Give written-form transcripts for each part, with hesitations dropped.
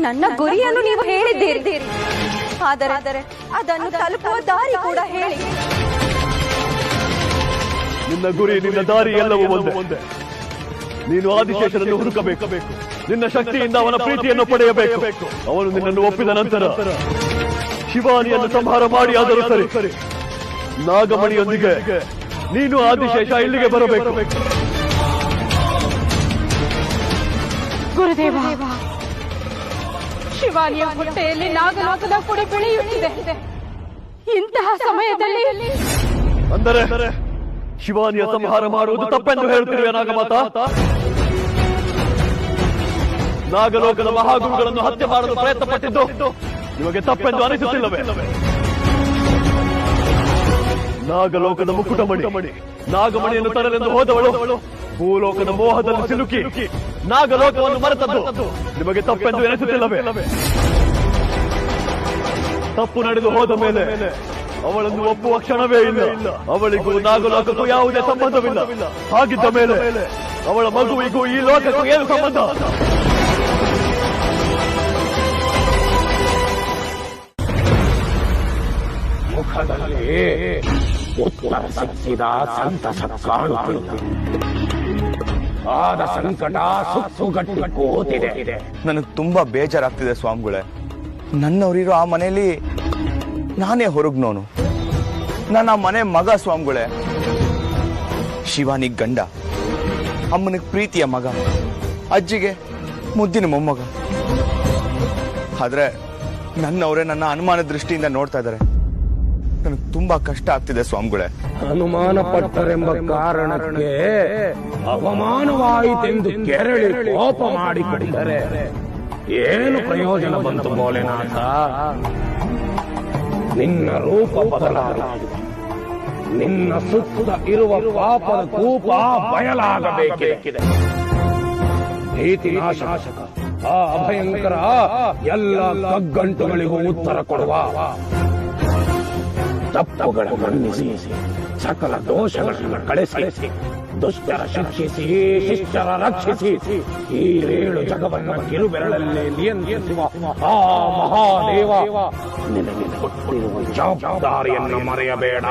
ನನ್ನ ಗುರಿಯನ್ನು ನೀವು ಹೇಳಿದ್ದೀರಿ, ಆದರೆ ಅದನ್ನು ತಲುಪುವ ದಾರಿ ಕೂಡ ಹೇಳಿ. ನಿನ್ನ ಗುರಿ, ನಿನ್ನ ದಾರಿ ಎಲ್ಲವೂ ಒಂದೇ. ನೀನು ಆದಿಶೇಷನನ್ನು ಹುಡುಕಬೇಕು. ನಿನ್ನ ಶಕ್ತಿಯಿಂದ ಅವನ ಪ್ರೀತಿಯನ್ನು ಪಡೆಯಬೇಕು. ಅವನು ನಿನ್ನನ್ನು ಒಪ್ಪಿದ ನಂತರ ಶಿವಾನಿಯನ್ನು ಸಂಹಾರ ಮಾಡಿ ಆದರೂ ಸರಿ, ನಾಗಮಣಿಯೊಂದಿಗೆ ನೀನು ಆದಿಶೇಷ ಇಲ್ಲಿಗೆ ಬರಬೇಕು. ಗುರುದೇವ, ಶಿವಾನಿಯ ಹೊಟ್ಟೆಯಲ್ಲಿ ನಾಗಲೋಕದ ಕುಡಿ ಬೆಳೆಯುತ್ತಿದೆ. ಇಂತಹ ಸಮಯದಲ್ಲಿ ಅಂದರೆ ಶಿವಾನಿಯ ಸಂಹಾರ ಮಾಡುವುದು ತಪ್ಪೆಂದು ಹೇಳುತ್ತಿರುವ ನಾಗಮಾತ? ನಾಗಲೋಕದ ಮಹಾಗುರುಗಳನ್ನು ಹತ್ಯೆ ಮಾಡಲು ಪ್ರಯತ್ನ ಪಟ್ಟಿದ್ದು ನಿಮಗೆ ತಪ್ಪೆಂದು ಅನಿಸುತ್ತಿಲ್ಲವೇ? ನಾಗಲೋಕದ ಮುಕುಟಮಣಿ, ನಾಗಮಣಿಯನ್ನು ತರಲೆಂದು ಹೋದವಳು ಭೂಲೋಕದ ಮೋಹದಲ್ಲಿ ಸಿಲುಕಿ ನಾಗಲೋಕವನ್ನು ಮರೆತದ್ದು ನಿಮಗೆ ತಪ್ಪೆಂದು ಎನಿಸುತ್ತಿಲ್ಲವೇ? ತಪ್ಪು ನಡೆದು ಹೋದ ಮೇಲೆ ಅವಳನ್ನು ಒಪ್ಪುವ ಕ್ಷಣವೇ ಇಲ್ಲ. ಅವಳಿಗೂ ನಾಗಲೋಕಕ್ಕೂ ಯಾವುದೇ ಸಂಬಂಧವಿಲ್ಲ. ಹಾಗಿದ್ದ ಮೇಲೆ ಅವಳ ಮಗುವಿಗೂ ಈ ಲೋಕಕ್ಕೂ ಏನು ಸಂಬಂಧ? ಮುಖದಲ್ಲಿ ಉತ್ತರ ಸಿಕ್ಕಿದ ಸಂತಸ ಕಾಣುತ್ತಿಲ್ಲ. ಆದ ಸಂಕಟ ಸುತ್ತುಗಟ್ಟಿ ಕೂತಿದೆ. ನನಗೆ ತುಂಬಾ ಬೇಜಾರಾಗ್ತಿದೆ ಸ್ವಾಮಿಗಳೇ. ನನ್ನವರಿರೋ ಆ ಮನೆಯಲ್ಲಿ ನಾನೇ ಹೊರಗ್ನೋನು. ನಾನು ಆ ಮನೆ ಮಗ ಸ್ವಾಮಿಗಳೇ. ಶಿವಾನಿಗ್ ಗಂಡ, ಅಮ್ಮನಿಗೆ ಪ್ರೀತಿಯ ಮಗ, ಅಜ್ಜಿಗೆ ಮುದ್ದಿನ ಮೊಮ್ಮಗ. ಆದ್ರೆ ನನ್ನವರೇ ನನ್ನ ಅನುಮಾನ ದೃಷ್ಟಿಯಿಂದ ನೋಡ್ತಾ ಇದ್ದಾರೆ. ನನಗೆ ತುಂಬಾ ಕಷ್ಟ ಆಗ್ತಿದೆ ಸ್ವಾಮಿಗಳೇ. ಅನುಮಾನ ಪಟ್ಟರೆಂಬ ಕಾರಣಕ್ಕೆ ಅವಮಾನವಾಯಿತೆಂದು ಕೆರಳಿ ಕೋಪ ಮಾಡಿಕೊಂಡಿದ್ದಾರೆ. ಏನು ಪ್ರಯೋಜನ ಬಂತು ಭೋಲೆನಾಥ? ನಿನ್ನ ರೂಪ ಬದಲಾಗಿದೆ. ನಿನ್ನ ಸುತ್ತ ಇರುವ ಪಾಪದ ಕೂಪ ಬಯಲಾಗಬೇಕಿದೆ. ಭೀತಿ ನಾಶಕ ಆ ಅಭಯಂಕರ ಎಲ್ಲ ಕಗ್ಗಂಟುಗಳಿಗೂ ಉತ್ತರ ಕೊಡುವ. ತಪ್ಪುಗಳ ಮನ್ನಿಸಿ, ಸಕಲ ದೋಷಗಳನ್ನು ಕಳಿಸಿ, ದುಷ್ಟರ ಶಿಕ್ಷಿಸಿ, ಶಿಷ್ಟರ ರಕ್ಷಿಸಿ, ಈ 7 ಜಗವನ್ನು ಕಿರುಬೆರಳಲ್ಲಿ ನಿಯಂತ್ರಿಸುವ ಆ ಮಹಾದೇವ ನಿನಗೆ ಕೊಟ್ಟಿರುವ ಜವಾಬ್ದಾರಿಯನ್ನು ಮರೆಯಬೇಡ.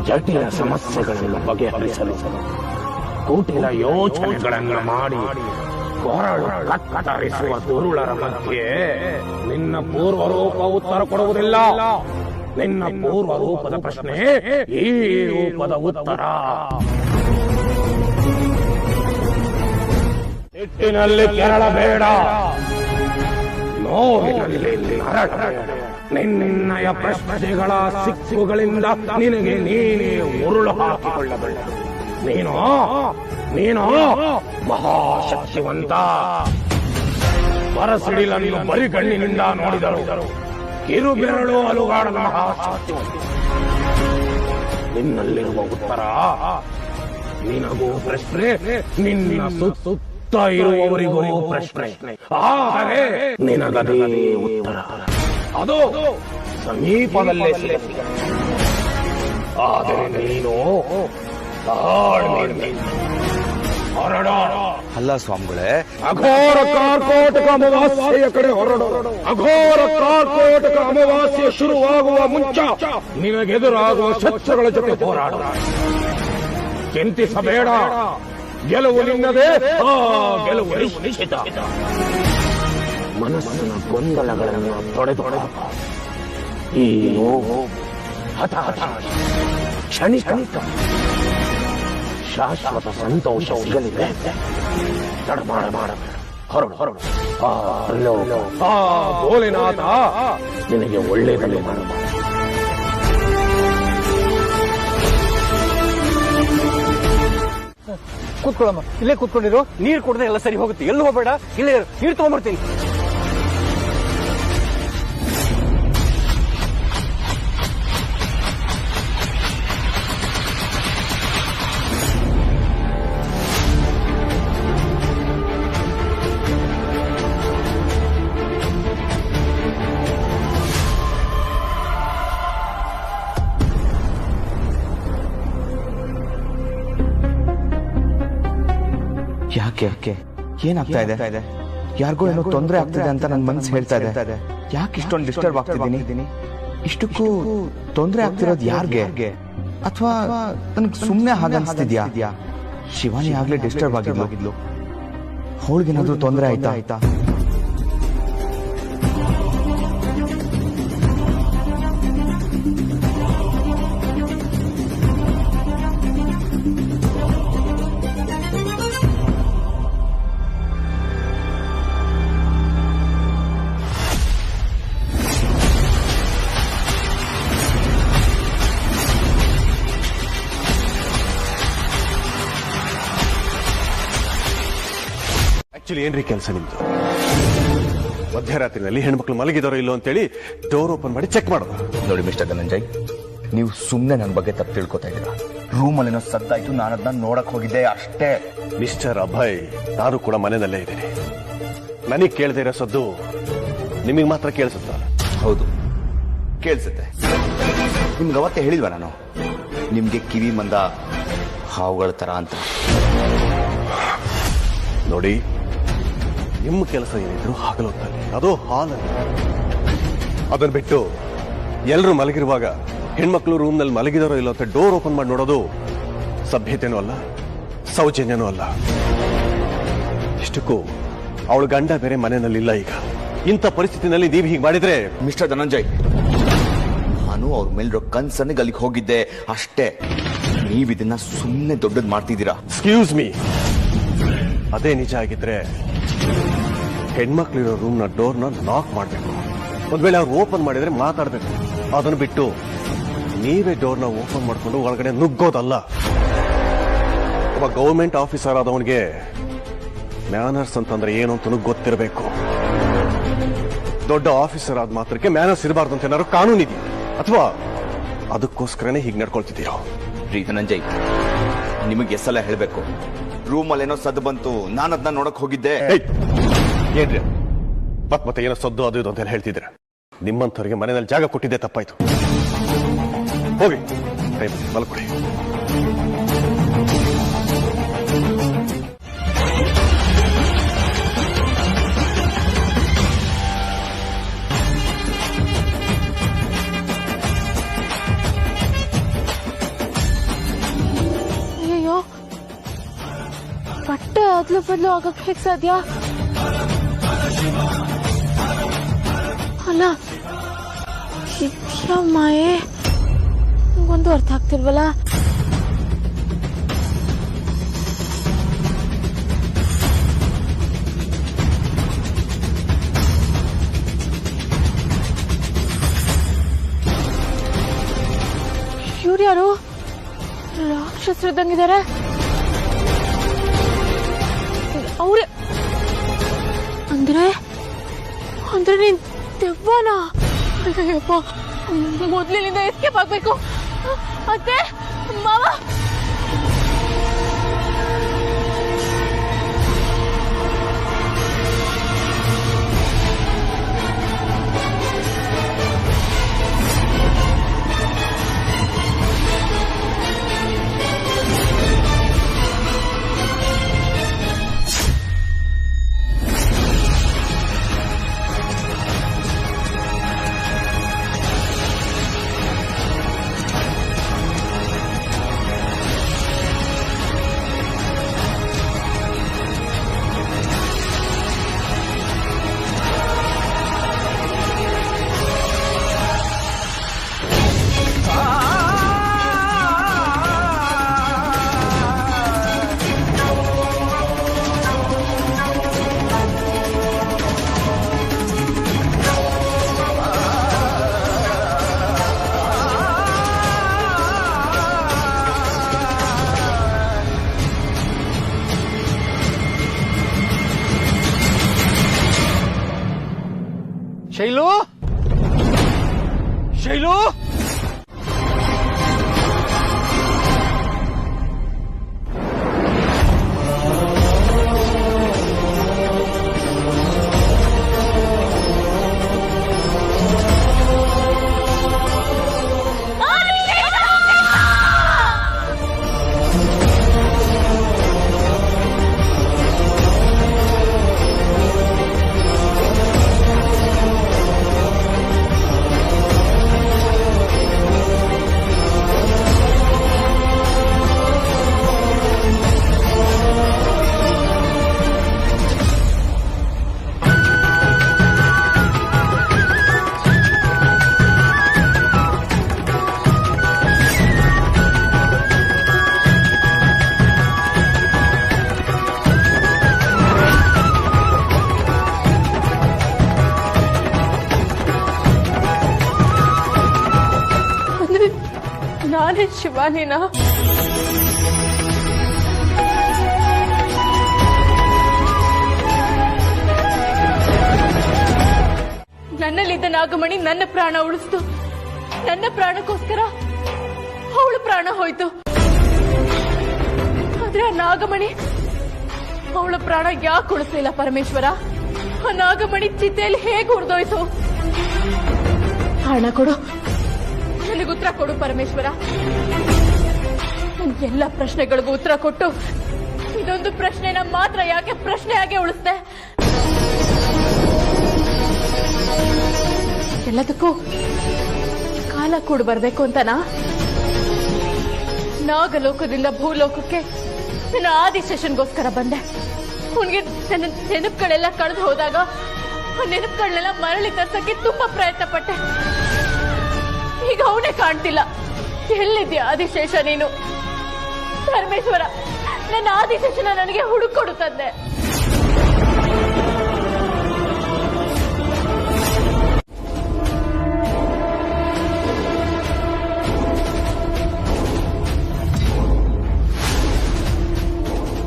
ಜಟಿಲ ಸಮಸ್ಯೆಗಳನ್ನು ಬಗೆಹರಿಸಲು ಕುಟಿಲ ಯೋಚನೆಗಳನ್ನು ಮಾಡಿ ಕೊರಳು ಕತ್ತರಿಸುವ ದುರುಳರ ಮಧ್ಯೆ ನಿನ್ನ ಪೂರ್ವರೂಪ ಉತ್ತರ ಕೊಡುವುದಿಲ್ಲ. ನಿನ್ನ ಪೂರ್ವ ರೂಪದ ಪ್ರಶ್ನೆ ಈ ರೂಪದ ಉತ್ತರ. ಸಿಟ್ಟಿನಲ್ಲಿ ಕೆರಳಬೇಡ, ನೋವಿನಲ್ಲಿ ನರಳಬೇಡ. ನಿನ್ನಯ ಪ್ರಶ್ನೆಗಳ ಸಿಕ್ಕುಗಳಿಂದ ನಿನಗೆ ನೀನೇ ಉರುಳು ಹಾಕಿಕೊಳ್ಳಬೇಡ. ನೀನು ಮಹಾಶಕ್ತಿವಂತ. ಬರಸಿಡಿಲನ್ನು ಬರಿಗಣ್ಣಿನಿಂದ ನೋಡಿದರು ಕಿರುಬೆರಳು ಅಲುಗಾಡದ ಮಹಾಶಕ್ತಿವಂತ. ನಿನ್ನಲ್ಲಿರುವ ಉತ್ತರ ನಿನಗೂ ಪ್ರಶ್ನೆ, ನಿನ್ನ ಸುತ್ತ ಇರುವವರಿಗೂ ಪ್ರಶ್ನೆ. ಆದರೆ ನಿನಗದೇ ಉತ್ತರ ಅದು ಸಮೀಪದಲ್ಲೇ ಸಿಗುತ್ತೆ. ಆದರೆ ನೀನು ಹೊರಡ. ಅಲ್ಲ ಸ್ವಾಮಿಗಳೇ, ಅಘೋರ ಕಾರ್ಕೋಟಕ ಅಮಾವಾಸ್ಯೆಯ ಕಡೆ ಹೊರಡು. ಅಘೋರ ಕಾರ್ಕೋಟಕ ಅಮಾವಾಸ್ಯೆ ಶುರುವಾಗುವ ಮುಂಚ ನಿನಗೆದುರಾಗುವ ಶತ್ರುಗಳ ಜೊತೆ ಹೋರಾಡ. ಚಿಂತಿಸಬೇಡ, ಗೆಲುವು ನಿನ್ನದೇ. ಗೆಲುವು ನಿಶ್ಚಿತ. ಮನಸ್ಸಿನ ಗೊಂದಲಗಳನ್ನು ತೊಡೆದೊಡೆ. ಈ ನೋವು ಹಠಾತ್ ಕ್ಷಣಿಕ, ಶಾಶ್ವತ ಸಂತೋಷ ಸಿಗಲಿದೆ. ತಡಮಾಡಬೇಡ, ಹೊರಡು. ಆ ಭೋಲೆನಾಥ ನಿನಗೆ ಒಳ್ಳೆಯದನ್ನು ಮಾಡಬಾರ. ಕೂತ್ಕೊಳ್ಳಮ್ಮ, ಇಲ್ಲೇ ಕೂತ್ಕೊಂಡಿರು. ನೀರು ಕುಡಿದ್ರೆ ಎಲ್ಲ ಸರಿ ಹೋಗುತ್ತೆ. ಎಲ್ಲೂ ಹೋಗಬೇಡ, ಇಲ್ಲೇ ನೀರು ತಗೊಂಡ್ಬರ್ತೀನಿ. ಯಾಕೆ ಏನಾಗ್ತಾ ಇದೆ? ಯಾರಿಗೋ ಏನೋ ತೊಂದರೆ ಆಗ್ತಿದೆ ಅಂತ ನನ್ನ ಮನಸ್ಸು ಹೇಳ್ತಾ ಇದೆ. ಯಾಕೆ ಇಷ್ಟೊಂದು ಡಿಸ್ಟರ್ಬ್ ಆಗ್ತಿದ್ದೀನಿ? ಇಷ್ಟಕ್ಕೂ ತೊಂದರೆ ಆಗ್ತಿರೋದು ಯಾರ್ಗೆ? ಅಥವಾ ನನಗೆ ಸುಮ್ಮನೆ ಹಾಗನ್ಸ್ತಿದ್ಯಾ? ಶಿವಾನಿ ಆಗ್ಲೇ ಡಿಸ್ಟರ್ಬ್ ಆಗಿದ್ಲು. ಅವಳಿಗೇನಾದ್ರೂ ತೊಂದರೆ ಆಯ್ತಾ? ಆಕ್ಚುಲಿ ಏನ್ರಿ ಕೆಲಸ ನಿಮ್ದು? ಮಧ್ಯರಾತ್ರಿನಲ್ಲಿ ಹೆಣ್ಮಕ್ಳು ಮಲಗಿದಾರೋ ಇಲ್ಲೋ ಅಂತೇಳಿ ಡೋರ್ ಓಪನ್ ಮಾಡಿ ಚೆಕ್ ಮಾಡೋದು. ನೋಡಿ ಮಿಸ್ಟರ್ ಧನಂಜಯ್, ನೀವು ಸುಮ್ಮನೆ ನನ್ನ ಬಗ್ಗೆ ತಪ್ಪು ತಿಳ್ಕೊತಾ ಇದ್ದೀರಾ. ರೂಮಲ್ಲಿನೋ ಸದ್ದಾಯ್ತು, ನಾನು ಅದನ್ನ ನೋಡಕ್ ಹೋಗಿದ್ದೆ ಅಷ್ಟೇ. ಮಿಸ್ಟರ್ ಅಭಯ್, ನಾನು ಕೂಡ ಮನೆಯಲ್ಲೇ ಇದ್ದೀನಿ. ನನಗೆ ಕೇಳದೆ ಇರೋ ಸದ್ದು ನಿಮಗೆ ಮಾತ್ರ ಕೇಳಿಸುತ್ತ? ಹೌದು, ಕೇಳಿಸುತ್ತೆ. ನಿಮ್ಗೆ ಅವತ್ತೇ ಹೇಳಿಲ್ವ ನಾನು, ನಿಮ್ಗೆ ಕಿವಿ ಮಂದ ಹಾವುಗಳ ತರ ಅಂತ? ನೋಡಿ, ನಿಮ್ಮ ಕೆಲಸ ಏನಿದ್ರು ಹಗಲೊತ್ತಲ್ಲಿ, ಅದು ಹಾಲಲ್ಲಿ. ಅದನ್ನ ಬಿಟ್ಟು ಎಲ್ಲರೂ ಮಲಗಿರುವಾಗ ಹೆಣ್ಮಕ್ಳು ರೂಮ್ನಲ್ಲಿ ಮಲಗಿದಾರೋ ಇಲ್ಲೋ ಅಂತ ಡೋರ್ ಓಪನ್ ಮಾಡಿ ನೋಡೋದು ಸಭ್ಯತೆನೂ ಅಲ್ಲ, ಸೌಜನ್ಯನೂ ಅಲ್ಲ. ಇಷ್ಟಕ್ಕೂ ಅವಳ ಗಂಡ ಬೇರೆ ಮನೆಯಲ್ಲಿಲ್ಲ. ಈಗ ಇಂಥ ಪರಿಸ್ಥಿತಿನಲ್ಲಿ ನೀವು ಹೀಗೆ ಮಾಡಿದ್ರೆ? ಮಿಸ್ಟರ್ ಧನಂಜಯ್, ನಾನು ಅವ್ರ ಮೇಲಿರೋ ಕನ್ಸನ್ನಿಗೆ ಅಲ್ಲಿಗೆ ಹೋಗಿದ್ದೆ ಅಷ್ಟೇ. ನೀವಿದನ್ನ ಸುಮ್ಮನೆ ದೊಡ್ಡದ್ ಮಾಡ್ತಿದ್ದೀರಾ. ಎಕ್ಸ್ಕ್ಯೂಸ್ ಮೀ, ಅದೇ ನಿಜ ಆಗಿದ್ರೆ ಹೆಣ್ಮಕ್ಳಿರೋ ರೂಮ್ನ ಡೋರ್ನ ನಾಕ್ ಮಾಡಬೇಕು. ಒಂದ್ ವೇಳೆ ಅವ್ರು ಓಪನ್ ಮಾಡಿದ್ರೆ ಮಾತಾಡ್ಬೇಕು. ಅದನ್ನು ಬಿಟ್ಟು ನೀವೇ ಡೋರ್ನ ಓಪನ್ ಮಾಡ್ಕೊಂಡು ಒಳಗಡೆ ನುಗ್ಗೋದಲ್ಲ. ಒಬ್ಬ ಗೌರ್ಮೆಂಟ್ ಆಫೀಸರ್ ಆದವನಿಗೆ ಮ್ಯಾನರ್ಸ್ ಅಂತಂದ್ರೆ ಏನು ಅಂತ ಗೊತ್ತಿರಬೇಕು. ದೊಡ್ಡ ಆಫೀಸರ್ ಆದ ಮಾತ್ರಕ್ಕೆ ಮ್ಯಾನರ್ಸ್ ಇರಬಾರ್ದು ಅಂತ ಏನಾದ್ರು ಕಾನೂನಿದೆಯಾ? ಅಥವಾ ಅದಕ್ಕೋಸ್ಕರನೇ ಹೀಗೆ ನಡ್ಕೊಳ್ತಿದ್ದೀರೋ? ರೀ ಧನಂಜಯ್, ನಿಮಗೆ ಎಷ್ಟೆಲ್ಲ ಹೇಳ್ಬೇಕು? ರೂಮಲ್ಲಿ ಏನೋ ಸದ್ದು ಬಂತು, ನಾನು ಅದನ್ನ ನೋಡಕ್ ಹೋಗಿದ್ದೆ. ಏನ್ರಿ ಮತ್ತೆ ಏನೋ ಸದ್ದು ಅದು ಇದು ಅಂತ ಹೇಳ್ತಿದ್ರೆ? ನಿಮ್ಮಂಥವ್ರಿಗೆ ಮನೆಯಲ್ಲಿ ಜಾಗ ಕೊಟ್ಟಿದ್ದೆ ತಪ್ಪಾಯ್ತು. ಹೋಗಿ ಮಲ್ಕೊಡಿ. ಅಯ್ಯೋ, ಬಟ್ಟೆ ಅದ್ಲು ಬದ್ಲು ಆಗಕ್ ಹೇಗ್ ಸಾಧ್ಯ? ಅಲ್ಲ, ಮಾಯೆ ಒಂದು ಅರ್ಥ ಆಗ್ತಿಲ್ವಲ್ಲ. ಇವ್ರು ಯಾರು? ರಾಕ್ಷಸರಿದ್ದಂಗಿದ್ದಾರೆ. ಅವ್ರೆ ಅಂದ್ರೆ ನೀನ್ ದೆವ್ವನ? ಅಯ್ಯಪ್ಪ, ಮೊದ್ಲಿನಿಂದ ಎಸ್ಕೇಪ್ ಆಗ್ಬೇಕು. ಅತ್ತೆ, ಮಾವ, ಶೈಲು, ಶೈಲು, ಶಿವಾನಿನ ನನ್ನಲ್ಲಿದ್ದ ನಾಗಮಣಿ ನನ್ನ ಪ್ರಾಣ ಉಳಿಸ್ತು. ನನ್ನ ಪ್ರಾಣಕ್ಕೋಸ್ಕರ ಅವಳು ಪ್ರಾಣ ಹೋಯ್ತು. ಆದ್ರೆ ಆ ನಾಗಮಣಿ ಅವಳ ಪ್ರಾಣ ಯಾಕೆ ಉಳಿಸ್ಲಿಲ್ಲ ಪರಮೇಶ್ವರ? ಆ ನಾಗಮಣಿ ಚಿತೆಯಲ್ಲಿ ಹೇಗೆ ಉರಿದೋಯ್ತು? ಹಣ ಕೊಡು, ನನಗೆ ಉತ್ತರ ಕೊಡು ಪರಮೇಶ್ವರ. ಎಲ್ಲ ಪ್ರಶ್ನೆಗಳಿಗೂ ಉತ್ತರ ಕೊಟ್ಟು ಇದೊಂದು ಪ್ರಶ್ನೆನ ಮಾತ್ರ ಯಾಕೆ ಪ್ರಶ್ನೆಯಾಗೆ ಉಳಿಸ್ದೆ? ಎಲ್ಲದಕ್ಕೂ ಕಾಲ ಕೂಡ ಬರ್ಬೇಕು ಅಂತನಾ? ನಾಗಲೋಕದಿಂದ ಭೂಲೋಕಕ್ಕೆ ನನ್ನ ಆದಿಶೇಷನ್ಗೋಸ್ಕರ ಬಂದೆ. ಅವನಿಗೆ ನನ್ನ ನೆನಪುಗಳೆಲ್ಲ ಕಳೆದು ಹೋದಾಗ ಆ ನೆನಪುಗಳನ್ನೆಲ್ಲ ಮರಳಿ ತರ್ಸಕ್ಕೆ ತುಂಬಾ ಪ್ರಯತ್ನ ಪಟ್ಟೆ. ಈಗ ಅವನೇ ಕಾಣ್ತಿಲ್ಲ. ಎಲ್ಲಿದ್ಯಾ ಆದಿಶೇಷ ನೀನು? ಪರಮೇಶ್ವರ, ನನ್ನ ಆದಿಶೇಷನ ನನಗೆ ಹುಡುಕೊಡು ತಂದೆ.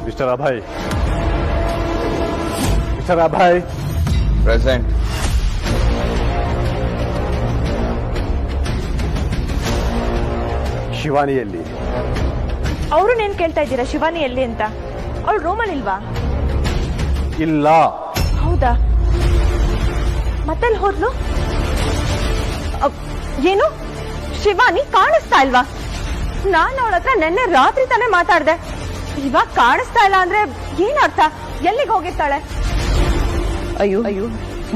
Mister Abhay, mister Abhay. Present. ಶಿವಾನಿಯಲ್ಲಿ ಅವ್ರನ್ನೇನ್ ಕೇಳ್ತಾ ಇದ್ದೀರಾ? ಶಿವಾನಿ ಎಲ್ಲಿ ಅಂತ? ಅವಳು ರೂಮಲ್ಲಿ ಇಲ್ವಾ? ಇಲ್ಲ. ಹೌದಾ? ಮತ್ತೆಲ್ಲಿ ಹೋದ್ಲು? ಏನು ಶಿವಾನಿ ಕಾಣಿಸ್ತಾ ಇಲ್ವಾ? ನಾನು ಅವಳ ಹತ್ರ ನಿನ್ನೆ ರಾತ್ರಿ ತಾನೇ ಮಾತಾಡ್ದೆ. ಇವಾಗ ಕಾಣಿಸ್ತಾ ಇಲ್ಲ ಅಂದ್ರೆ ಏನರ್ಥ? ಎಲ್ಲಿಗೆ ಹೋಗಿರ್ತಾಳೆ? ಅಯ್ಯೋ ಅಯ್ಯೋ,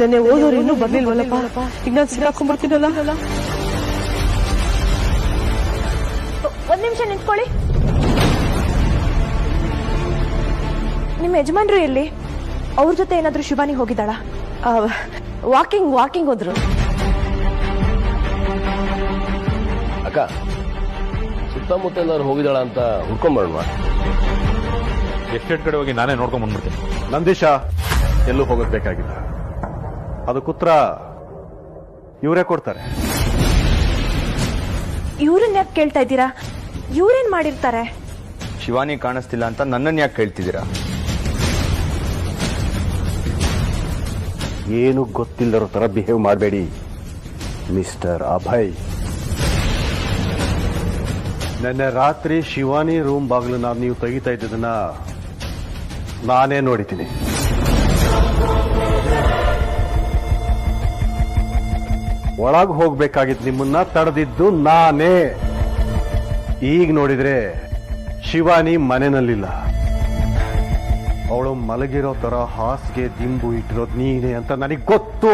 ನೆನ್ನೆ ಓದೋರು ಇನ್ನೂ ಬರ್ಲಿಲ್ವಲ್ಲಪ್ಪ. ಈಗ ನಾನು ಸಿಕ್ಕಾಕೊಂಡ್ಬರ್ತೀನಲ್ಲ. ಒಂದ್ ನಿಮಿಷ ನಿಂತ್ಕೊಳ್ಳಿ. ನಿಮ್ಮ ಯಜಮಾನ್ರು ಎಲ್ಲಿ? ಅವ್ರ ಜೊತೆ ಏನಾದ್ರೂ ಶಿವಾನಿ ಹೋಗಿದ್ದಾಳ? ವಾಕಿಂಗ್ ಹೋದ್ರು. ಅಕ್ಕ, ಸುತ್ತಮುತ್ತ ಎಲ್ಲರೂ ಹೋಗಿದಾಳ ಅಂತ ಹುಡ್ಕೊಂಬರೋಣ. ಎಷ್ಟೆಟ್ ಕಡೆ ಹೋಗಿ ನಾನೇ ನೋಡ್ಕೊಂಡ್ ಬಂದ್ಬಿಡ್ತೀನಿ. ನಂದೀಶ ಎಲ್ಲೂ ಹೋಗೋದ್ ಬೇಕಾಗಿಲ್ಲ. ಅದಕ್ಕೆ ಉತ್ತರ ಇವರೇ ಕೊಡ್ತಾರೆ. ಇವ್ರನ್ನ ಯಾಕೆ ಕೇಳ್ತಾ ಇದ್ದೀರಾ? ಇವ್ರೇನ್ ಮಾಡಿರ್ತಾರೆ? ಶಿವಾನಿ ಕಾಣಿಸ್ತಿಲ್ಲ ಅಂತ ನನ್ನನ್ನು ಯಾಕೆ ಕೇಳ್ತಿದ್ದೀರಾ? ಏನು ಗೊತ್ತಿಲ್ಲರೋ ತರ ಬಿಹೇವ್ ಮಾಡಬೇಡಿ ಮಿಸ್ಟರ್ ಅಭಯ್. ನಿನ್ನೆ ರಾತ್ರಿ ಶಿವಾನಿ ರೂಮ್ ಬಾಗಿಲನ್ನ ನೀವು ತೆಗಿತಾ ಇದ್ದದನ್ನ ನಾನೇ ನೋಡಿದ್ದೀನಿ. ಒಳಗ್ ಹೋಗ್ಬೇಕಾಗಿದ್ದು ನಿಮ್ಮನ್ನ ತಡೆದಿದ್ದು ನಾನೇ. ಈಗ ನೋಡಿದ್ರೆ ಶಿವಾನಿ ಮನೆಯಲ್ಲಿಲ್ಲ. ಅವಳು ಮಲಗಿರೋ ತರ ಹಾಸಿಗೆ ದಿಂಬು ಇಟ್ಟಿರೋದು ನೀನೇ ಅಂತ ನನಗೆ ಗೊತ್ತು.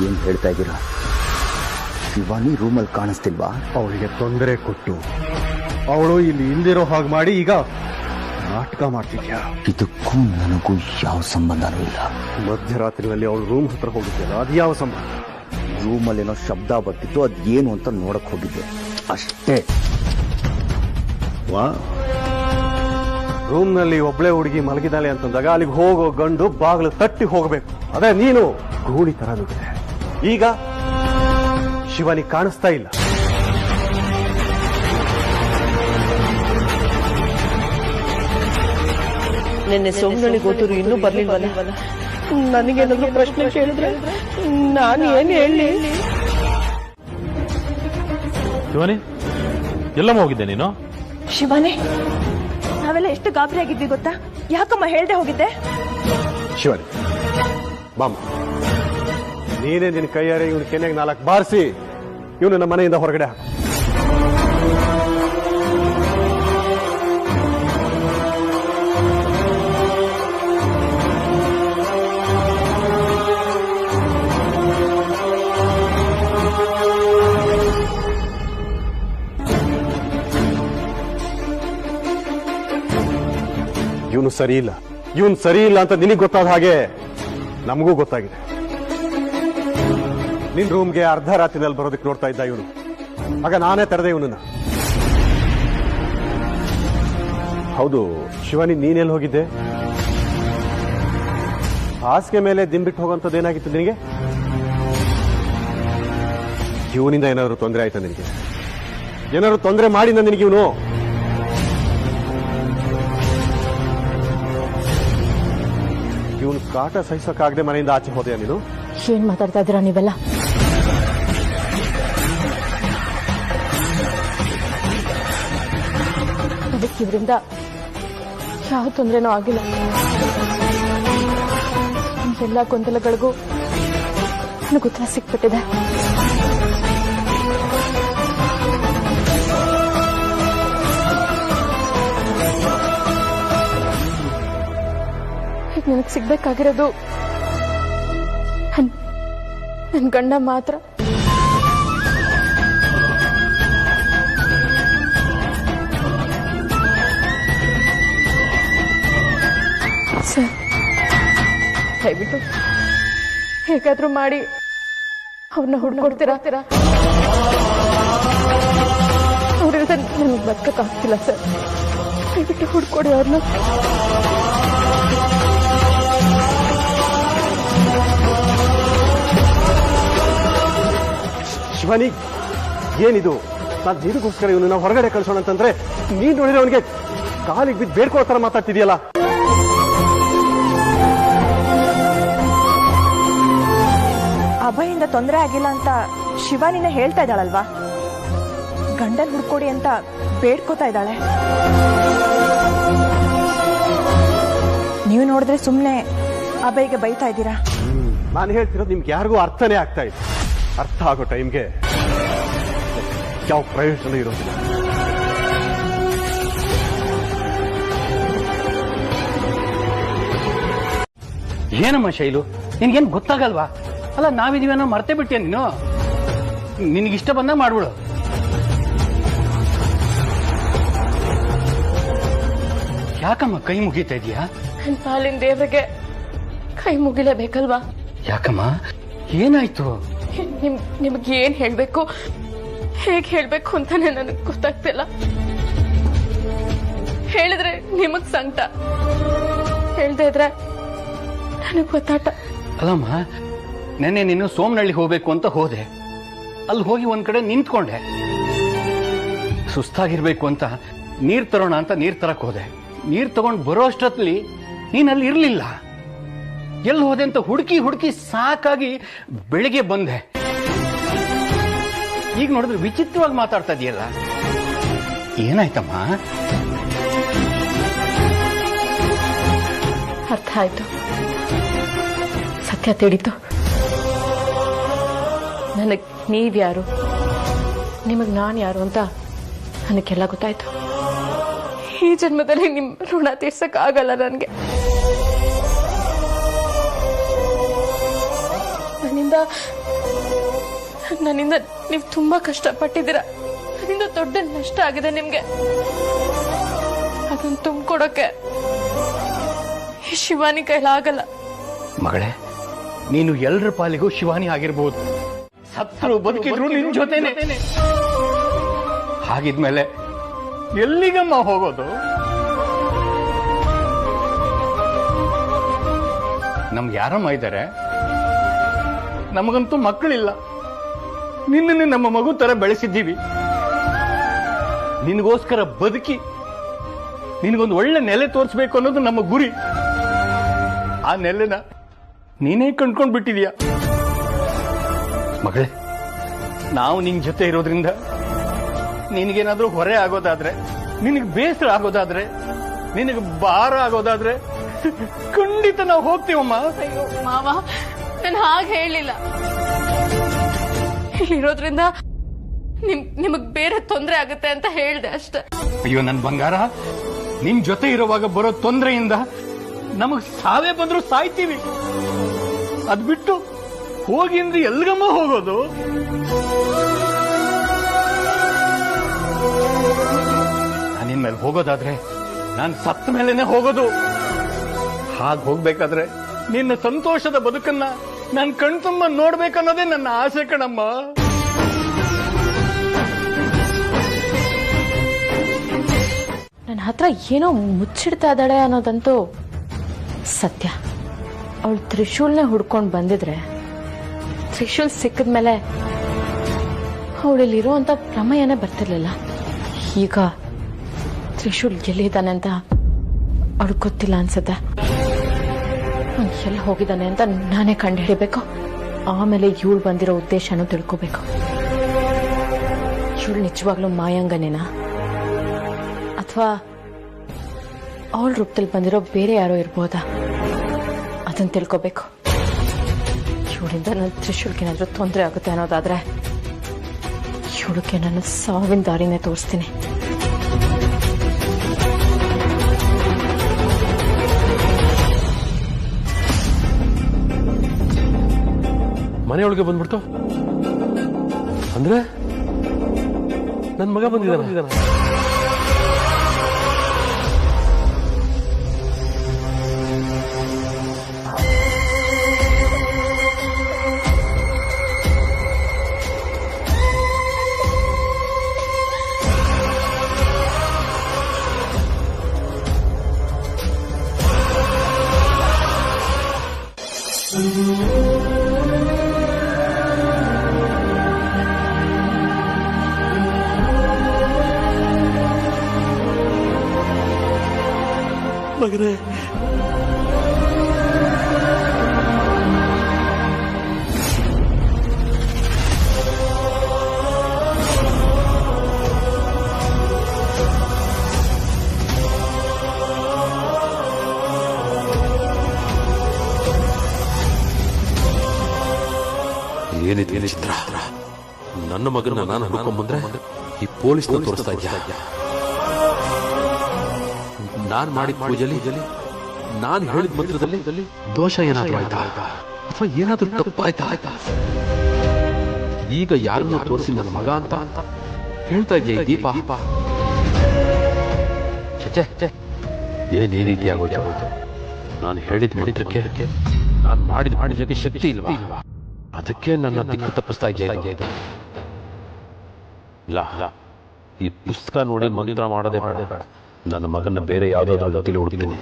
ಏನ್ ಹೇಳ್ತಾ ಇದ್ದೀರಾ? ಶಿವಾನಿ ರೂಮಲ್ಲಿ ಕಾಣಿಸ್ತಿಲ್ವಾ? ಅವಳಿಗೆ ತೊಂದರೆ ಕೊಟ್ಟು ಅವಳು ಇಲ್ಲಿ ಇಲ್ದಿರೋ ಹಾಗೆ ಮಾಡಿ ಈಗ ನಾಟಕ ಮಾಡ್ತಿದ್ಯಾ? ಇದಕ್ಕೂ ನನಗೂ ಯಾವ ಸಂಬಂಧನೂ ಇಲ್ಲ. ಮಧ್ಯರಾತ್ರಿನಲ್ಲಿ ಅವಳು ರೂಮ್ ಹತ್ರ ಹೋಗಿದ್ಯಲ್ಲ, ಅದು ಯಾವ ಸಂಬಂಧ? ರೂಮಲ್ಲೇನೋ ಶಬ್ದ ಬರ್ತಿತ್ತು, ಅದ್ ಏನು ಅಂತ ನೋಡಕ್ ಹೋಗಿದ್ದೆ ಅಷ್ಟೇ. ರೂಮ್ನಲ್ಲಿ ಒಬ್ಳೆ ಹುಡುಗಿ ಮಲಗಿದಾಳೆ ಅಂತಂದಾಗ ಅಲ್ಲಿಗೆ ಹೋಗೋ ಗಂಡು ಬಾಗಿಲು ತಟ್ಟಿ ಹೋಗಬೇಕು. ಅದೇ ನೀನು ಗೂಳಿ ತರ ನುಗ್ಗಿದೆ. ಈಗ ಶಿವಾನಿ ಕಾಣಿಸ್ತಾ ಇಲ್ಲ. ನಿನ್ನೆ ಸೋಮನಳ್ಳಿಗೆ ಓದೋರು ಇನ್ನೂ ಬರ್ಲಿಲ್ವಲ್ಲ. ನನಗೇನಾದ್ರೂ ಪ್ರಶ್ನೆ ಕೇಳಿದ್ರೆ ನಾನು ಏನ್ ಹೇಳಿ? ಶಿವಾನಿ, ಎಲ್ಲಮ್ಮ ಹೋಗಿದ್ದೆ ನೀನು? ಶಿವಾನಿ, ನಾವೆಲ್ಲ ಎಷ್ಟು ಗಾಬರಿ ಆಗಿದ್ವಿ ಗೊತ್ತಾ? ಯಾಕಮ್ಮ ಹೇಳ್ದೆ ಹೋಗಿದ್ದೆ? ಶಿವಾನಿ ಬಾಮ್ಮ, ನೀನೇ ನಿನ್ನ ಕೈಯಾರೆ ಇವನು ಕೆನೆಗೆ 4 ಬಾರಿಸಿ ಇವನು ನಮ್ಮ ಮನೆಯಿಂದ ಹೊರಗಡೆ ಹಾಕು. ಇವನು ಸರಿ ಇಲ್ಲ, ಇವನು ಸರಿ ಇಲ್ಲ ಅಂತ ನಿನಗೆ ಗೊತ್ತಾದ ಹಾಗೆ ನಮಗೂ ಗೊತ್ತಾಗಿದೆ. ನಿನ್ ರೂಮ್ಗೆ ಅರ್ಧ ರಾತ್ರಿನಲ್ಲಿ ಬರೋದಕ್ಕೆ ನೋಡ್ತಾ ಇದ್ದ ಇವನು. ಆಗ ನಾನೇ ತಡೆದೆ ಇವನನ್ನ. ಹೌದು ಶಿವಾನಿ, ನೀನೆಲ್ಲಿ ಹೋಗಿದ್ದೆ? ಹಾಸಿಗೆ ಮೇಲೆ ದಿಂಬಿಟ್ಟು ಹೋಗುವಂಥದ್ದು ಏನಾಗಿತ್ತು ನಿನಗೆ? ಇವನಿಂದ ಏನಾದ್ರು ತೊಂದರೆ ಆಯ್ತಾ ನಿನಗೆ? ಏನಾದ್ರು ತೊಂದರೆ ಮಾಡಿದ ನಿನಗೆ ಇವನು? ಇವನು ಕಾಟ ಸಹಿಸಕ್ಕಾಗದೆ ಮನೆಯಿಂದ ಆಚೆ ಹೋದೆಯಾ ನೀನು? ಏನ್ ಮಾತಾಡ್ತಾ ಇದ್ದೀರಾ ನೀವೆಲ್ಲ? ಅದಕ್ಕೆ ಇವರಿಂದ ಯಾವ ತೊಂದರೆನೂ ಆಗಿಲ್ಲ. ಎಲ್ಲ ಗೊಂದಲಗಳಿಗೂ ನನಗೆ ಉತ್ತರ ಸಿಕ್ಬಿಟ್ಟಿದೆ. ಈಗ ನನಗೆ ಸಿಗ್ಬೇಕಾಗಿರೋದು ನನ್ನ ಗಂಡ ಮಾತ್ರ. ಸರ್, ದಯವಿಟ್ಟು ಹೇಗಾದ್ರೂ ಮಾಡಿ ಅವ್ರನ್ನ ಹುಡ್ಕೊಡ್ತೀರಾ? ಅವ್ರಿಂದ ನನಗೆ ಬದುಕಕ್ಕಾಗ್ತಿಲ್ಲ ಸರ್. ದಯವಿಟ್ಟು ಹುಡ್ಕೊಡಿ ಅವ್ರನ್ನ. ಶಿವಾನಿ, ಏನಿದು? ನಾನು ನಿನಗೋಸ್ಕರ ಇವನನ್ನ ಹೊರಗಡೆ ಕಳ್ಸೋಣ ಅಂತಂದ್ರೆ ನೀನ್ ನೋಡಿದ್ರೆ ಅವನಿಗೆ ಕಾಲಿಗೆ ಬಿದ್ದು ಬೇಡ್ಕೊಳ್ಳೋ ತರ ಮಾತಾಡ್ತಿದ್ಯಲ್ಲ. ಅಭಯಿಂದ ತೊಂದರೆ ಆಗಿಲ್ಲ ಅಂತ ಶಿವಾನಿನ ಹೇಳ್ತಾ ಇದ್ದಾಳಲ್ವಾ? ಗಂಡನ್ ಹುಡ್ಕೊಡಿ ಅಂತ ಬೇಡ್ಕೋತಾ ಇದ್ದಾಳೆ. ನೀವು ನೋಡಿದ್ರೆ ಸುಮ್ಮನೆ ಅಭಯ್ಗೆ ಬೈತಾ ಇದ್ದೀರಾ. ನಾನು ಹೇಳ್ತಿರೋದು ನಿಮ್ಗೆ ಯಾರಿಗೂ ಅರ್ಥನೇ ಆಗ್ತಾ ಇದೆ. ಅರ್ಥ ಆಗೋ ಟೈಮ್ಗೆ ಯಾವ ಪ್ರಯೋಜನ ಇರೋದಿಲ್ಲ. ಏನಮ್ಮ ಶೈಲು, ನಿನ್ಗೇನ್ ಗೊತ್ತಾಗಲ್ವಾ? ಅಲ್ಲ, ನಾವಿದೀವೇನೋ ಮರ್ತೇ ಬಿಟ್ಟೆ ನೀನು. ನಿನ್ಗಿಷ್ಟ ಬಂದಾಗ ಮಾಡ್ಬಿಡು. ಯಾಕಮ್ಮ ಕೈ ಮುಗಿತಾ ಇದೀಯಾ? ನನ್ನ ಪಾಲಿನ ದೇವರಿಗೆ ಕೈ ಮುಗಿಲೇಬೇಕಲ್ವಾ? ಯಾಕಮ್ಮ, ಏನಾಯ್ತು? ನಿಮ್ಗೆ ಏನ್ ಹೇಳ್ಬೇಕು, ಹೇಗ್ ಹೇಳ್ಬೇಕು ಅಂತಾನೆ ನನಗೆ ಗೊತ್ತಾಗ್ತಿಲ್ಲ. ಹೇಳಿದ್ರೆ ನಿಮಗ್ ಸಂಕಟ, ಹೇಳ್ದೆ ಇದ್ರೆ ನನಗ್ ಗೊತ್ತಾಟ. ಅಲ್ಲಮ್ಮ, ನೆನ್ನೆ ನೀನು ಸೋಮನಹಳ್ಳಿ ಹೋಗ್ಬೇಕು ಅಂತ ಹೋದೆ. ಅಲ್ಲಿ ಹೋಗಿ ಒಂದ್ ಕಡೆ ನಿಂತ್ಕೊಂಡೆ. ಸುಸ್ತಾಗಿರ್ಬೇಕು ಅಂತ ನೀರ್ ತರೋಣ ಅಂತ ನೀರ್ ತರಕ್ ಹೋದೆ. ನೀರ್ ತಗೊಂಡ್ ಬರೋ ಅಷ್ಟೊತ್ತಲ್ಲಿ ನೀನಲ್ಲಿ ಇರ್ಲಿಲ್ಲ. ಎಲ್ಲಿ ಹೋದೆ ಅಂತ ಹುಡುಕಿ ಹುಡುಕಿ ಸಾಕಾಗಿ ಬೆಳಿಗ್ಗೆ ಬಂದೆ. ಈಗ ನೋಡಿದ್ರೆ ವಿಚಿತ್ರವಾಗಿ ಮಾತಾಡ್ತಾ ಇದೆಯಲ್ಲ, ಏನಾಯ್ತಮ್ಮ? ಅರ್ಥ ಆಯ್ತು, ಸತ್ಯ ತಿಳಿತು. ನನಗ್ ನೀವ್ಯಾರು, ನಿಮಗ್ ನಾನ್ ಯಾರು ಅಂತ ನನಗೆಲ್ಲ ಗೊತ್ತಾಯ್ತು. ಈ ಜನ್ಮದಲ್ಲಿ ನಿಮ್ ಋಣ ತೀರ್ಸಕ್ ಆಗಲ್ಲ ನನ್ಗೆ. ನನ್ನಿಂದ ನೀವು ತುಂಬಾ ಕಷ್ಟಪಟ್ಟಿದ್ದೀರ. ನನ್ನಿಂದ ದೊಡ್ಡ ನಷ್ಟ ಆಗಿದೆ ನಿಮ್ಗೆ. ಅದನ್ನ ತುಂಬಿಕೊಡೋಕೆ ಈ ಶಿವಾನಿ ಕೈಲಾಗಲ್ಲ. ಮಗಳೇ, ನೀನು ಎಲ್ಲರ ಪಾಲಿಗೂ ಶಿವಾನಿ ಆಗಿರ್ಬೋದು. ಸತ್ರು ಬದುಕಿದ್ರು ನಿನ್ ಜೊತೆನೆ. ಹಾಗಿದ್ಮೇಲೆ ಎಲ್ಲಿಗಮ್ಮ ಹೋಗೋದು? ನಮ್ಗೆ ಯಾರಮ್ಮ ಇದ್ದಾರೆ? ನಮಗಂತೂ ಮಕ್ಕಳಿಲ್ಲ. ನಿನ್ನನ್ನೇ ನಮ್ಮ ಮಗು ತರ ಬೆಳೆಸಿದ್ದೀವಿ. ನಿನಗೋಸ್ಕರ ಬದುಕಿ ನಿನಗೊಂದು ಒಳ್ಳೆ ನೆಲೆ ತೋರಿಸ್ಬೇಕು ಅನ್ನೋದು ನಮ್ಮ ಗುರಿ. ಆ ನೆಲೆನ ನೀನೇ ಕಂಡ್ಕೊಂಡ್ ಬಿಟ್ಟಿದೀಯ ಮಗಳೇ. ನಾವು ನಿನ್ ಜೊತೆ ಇರೋದ್ರಿಂದ ನಿನಗೇನಾದ್ರೂ ಹೊರೆ ಆಗೋದಾದ್ರೆ, ನಿನಗೆ ಬೇಸರ ಆಗೋದಾದ್ರೆ, ನಿನಗೆ ಭಾರ ಆಗೋದಾದ್ರೆ ಖಂಡಿತ ನಾವು ಹೋಗ್ತೀವಮ್ಮ. ಅಯ್ಯೋ ಮಾವ, ನಾನು ಹಾಗೆ ಹೇಳಿಲ್ಲ. ಇಲ್ಲಿರೋದ್ರಿಂದ ನಿಮಗ್ ಬೇರೆ ತೊಂದರೆ ಆಗುತ್ತೆ ಅಂತ ಹೇಳ್ದೆ ಅಷ್ಟೆ. ಅಯ್ಯೋ ನನ್ ಬಂಗಾರ, ನಿಮ್ ಜೊತೆ ಇರುವಾಗ ಬರೋ ತೊಂದರೆಯಿಂದ ನಮಗ್ ಸಾವೇ ಬಂದ್ರು ಸಾಯ್ತೀವಿ. ಅದ್ ಬಿಟ್ಟು ಹೋಗಿ ಅಂದ್ರೆ ಎಲ್ಗಮ್ಮ ಹೋಗೋದು? ನಾನಿನ್ ಮೇಲೆ ಹೋಗೋದಾದ್ರೆ ನಾನ್ ಸತ್ತ ಮೇಲೆನೆ ಹೋಗೋದು. ಹಾಗೆ ಹೋಗ್ಬೇಕಾದ್ರೆ ನಿನ್ನ ಸಂತೋಷದ ಬದುಕನ್ನ ನಾನ್ ಕಣ್ತುಂಬ ನೋಡ್ಬೇಕನ್ನೋದೇ ನನ್ನ ಆಸೆ ಕಣಮ್ಮ. ನನ್ನ ಹತ್ರ ಏನೋ ಮುಚ್ಚಿಡ್ತಾ ಇದ್ದಾಳೆ ಅನ್ನೋದಂತೂ ಸತ್ಯ. ಅವಳು ತ್ರಿಶೂಲ್ನೇ ಹುಡ್ಕೊಂಡು ಬಂದಿದ್ರೆ, ತ್ರಿಶೂಲ್ ಸಿಕ್ಕಿದ್ಮೇಲೆ ಅವಳಲ್ಲಿರೋ ಅಂತ ಪ್ರಮೇಯನೇ ಬರ್ತಿರ್ಲಿಲ್ಲ. ಈಗ ತ್ರಿಶೂಲ್ ಎಲ್ಲಿದ್ದಾನೆ ಅಂತ ಅವಳಿಗೆ ಗೊತ್ತಿಲ್ಲ ಅನ್ಸುತ್ತೆ. ಎಲ್ಲಿ ಹೋಗಿದ್ದಾನೆ ಅಂತ ನಾನೇ ಕಂಡು ಹಿಡಿಬೇಕು. ಆಮೇಲೆ ಇವಳು ಬಂದಿರೋ ಉದ್ದೇಶನೂ ತಿಳ್ಕೋಬೇಕು. ಇವಳು ನಿಜವಾಗ್ಲೂ ಮಾಯಾಂಗನೇನಾ ಅಥವಾ ಅವಳ ರೂಪದಲ್ಲಿ ಬಂದಿರೋ ಬೇರೆ ಯಾರೋ ಇರ್ಬೋದಾ? ಅದನ್ನ ತಿಳ್ಕೋಬೇಕು. ಇವಳಿಂದ ನನ್ನ ತ್ರಿಶೂಲ್ಗೇನಾದ್ರೂ ತೊಂದರೆ ಆಗುತ್ತೆ ಅನ್ನೋದಾದ್ರೆ ಇವಳಿಗೆ ನನ್ನ ಸಾವಿನ ದಾರಿನೇ ತೋರಿಸ್ತೀನಿ. ಮನೆಯೊಳಗೆ ಬಂದ್ಬಿಡ್ತು ಅಂದ್ರೆ ನನ್ನ ಮಗ ಬಂದಿದ್ದಾನ. ಮಗನೇ, ಏನಿದೆ ಚಿತ್ರ? ನನ್ನ ಮಗನ ನಾನು ಹುಡ್ಕೊಂಡ್ಬಂದ್ರೆ ಈ ಪೊಲೀಸ್ ತೋರಿಸ್ತಾ ಇದ್ಯಾ? ನಾನ್ ಮಾಡಿದ ಪೂಜೆಲಿ ನಾನು ಹೇಳಿದ ಮಂತ್ರದಲ್ಲಿ ದೋಷ ಏನಾದ್ರೂ ಆಯ್ತಾ ಅಥವಾ ಏನಾದ್ರೂ ತಪ್ಪಾಯ್ತಾ? ಈಗ ಯಾರನ್ನ ತೋರಿಸಿ ನನ್ನ ಮಗ ಅಂತ ಹೇಳ್ತಾ ಇದೆಯಾ ದೀಪ? ಏನ್ ರೀತಿ ಆಗೋಯ್ತು? ನಾನು ಹೇಳಿದ ಮಂತ್ರಕ್ಕೆ ನಾನು ಮಾಡಿದ ಶಕ್ತಿ ಇಲ್ವಾ? ಅದಕ್ಕೆ ನನ್ನ ದಿಕ್ಕು ತಪ್ಪಿಸ್ತಾ ಇದೆಯಾ? ಇಲ್ಲ, ಈ ಪುಸ್ತಕ ನೋಡಿ ಮಂತ್ರ ಮಾಡೋದೇ ಬೇಡ. ನನ್ನ ಮಗನ ಬೇರೆ ಯಾವುದಾದ್ರೂ ಗತಿಲಿ ಹುಡುಕ್ತೀನಿ.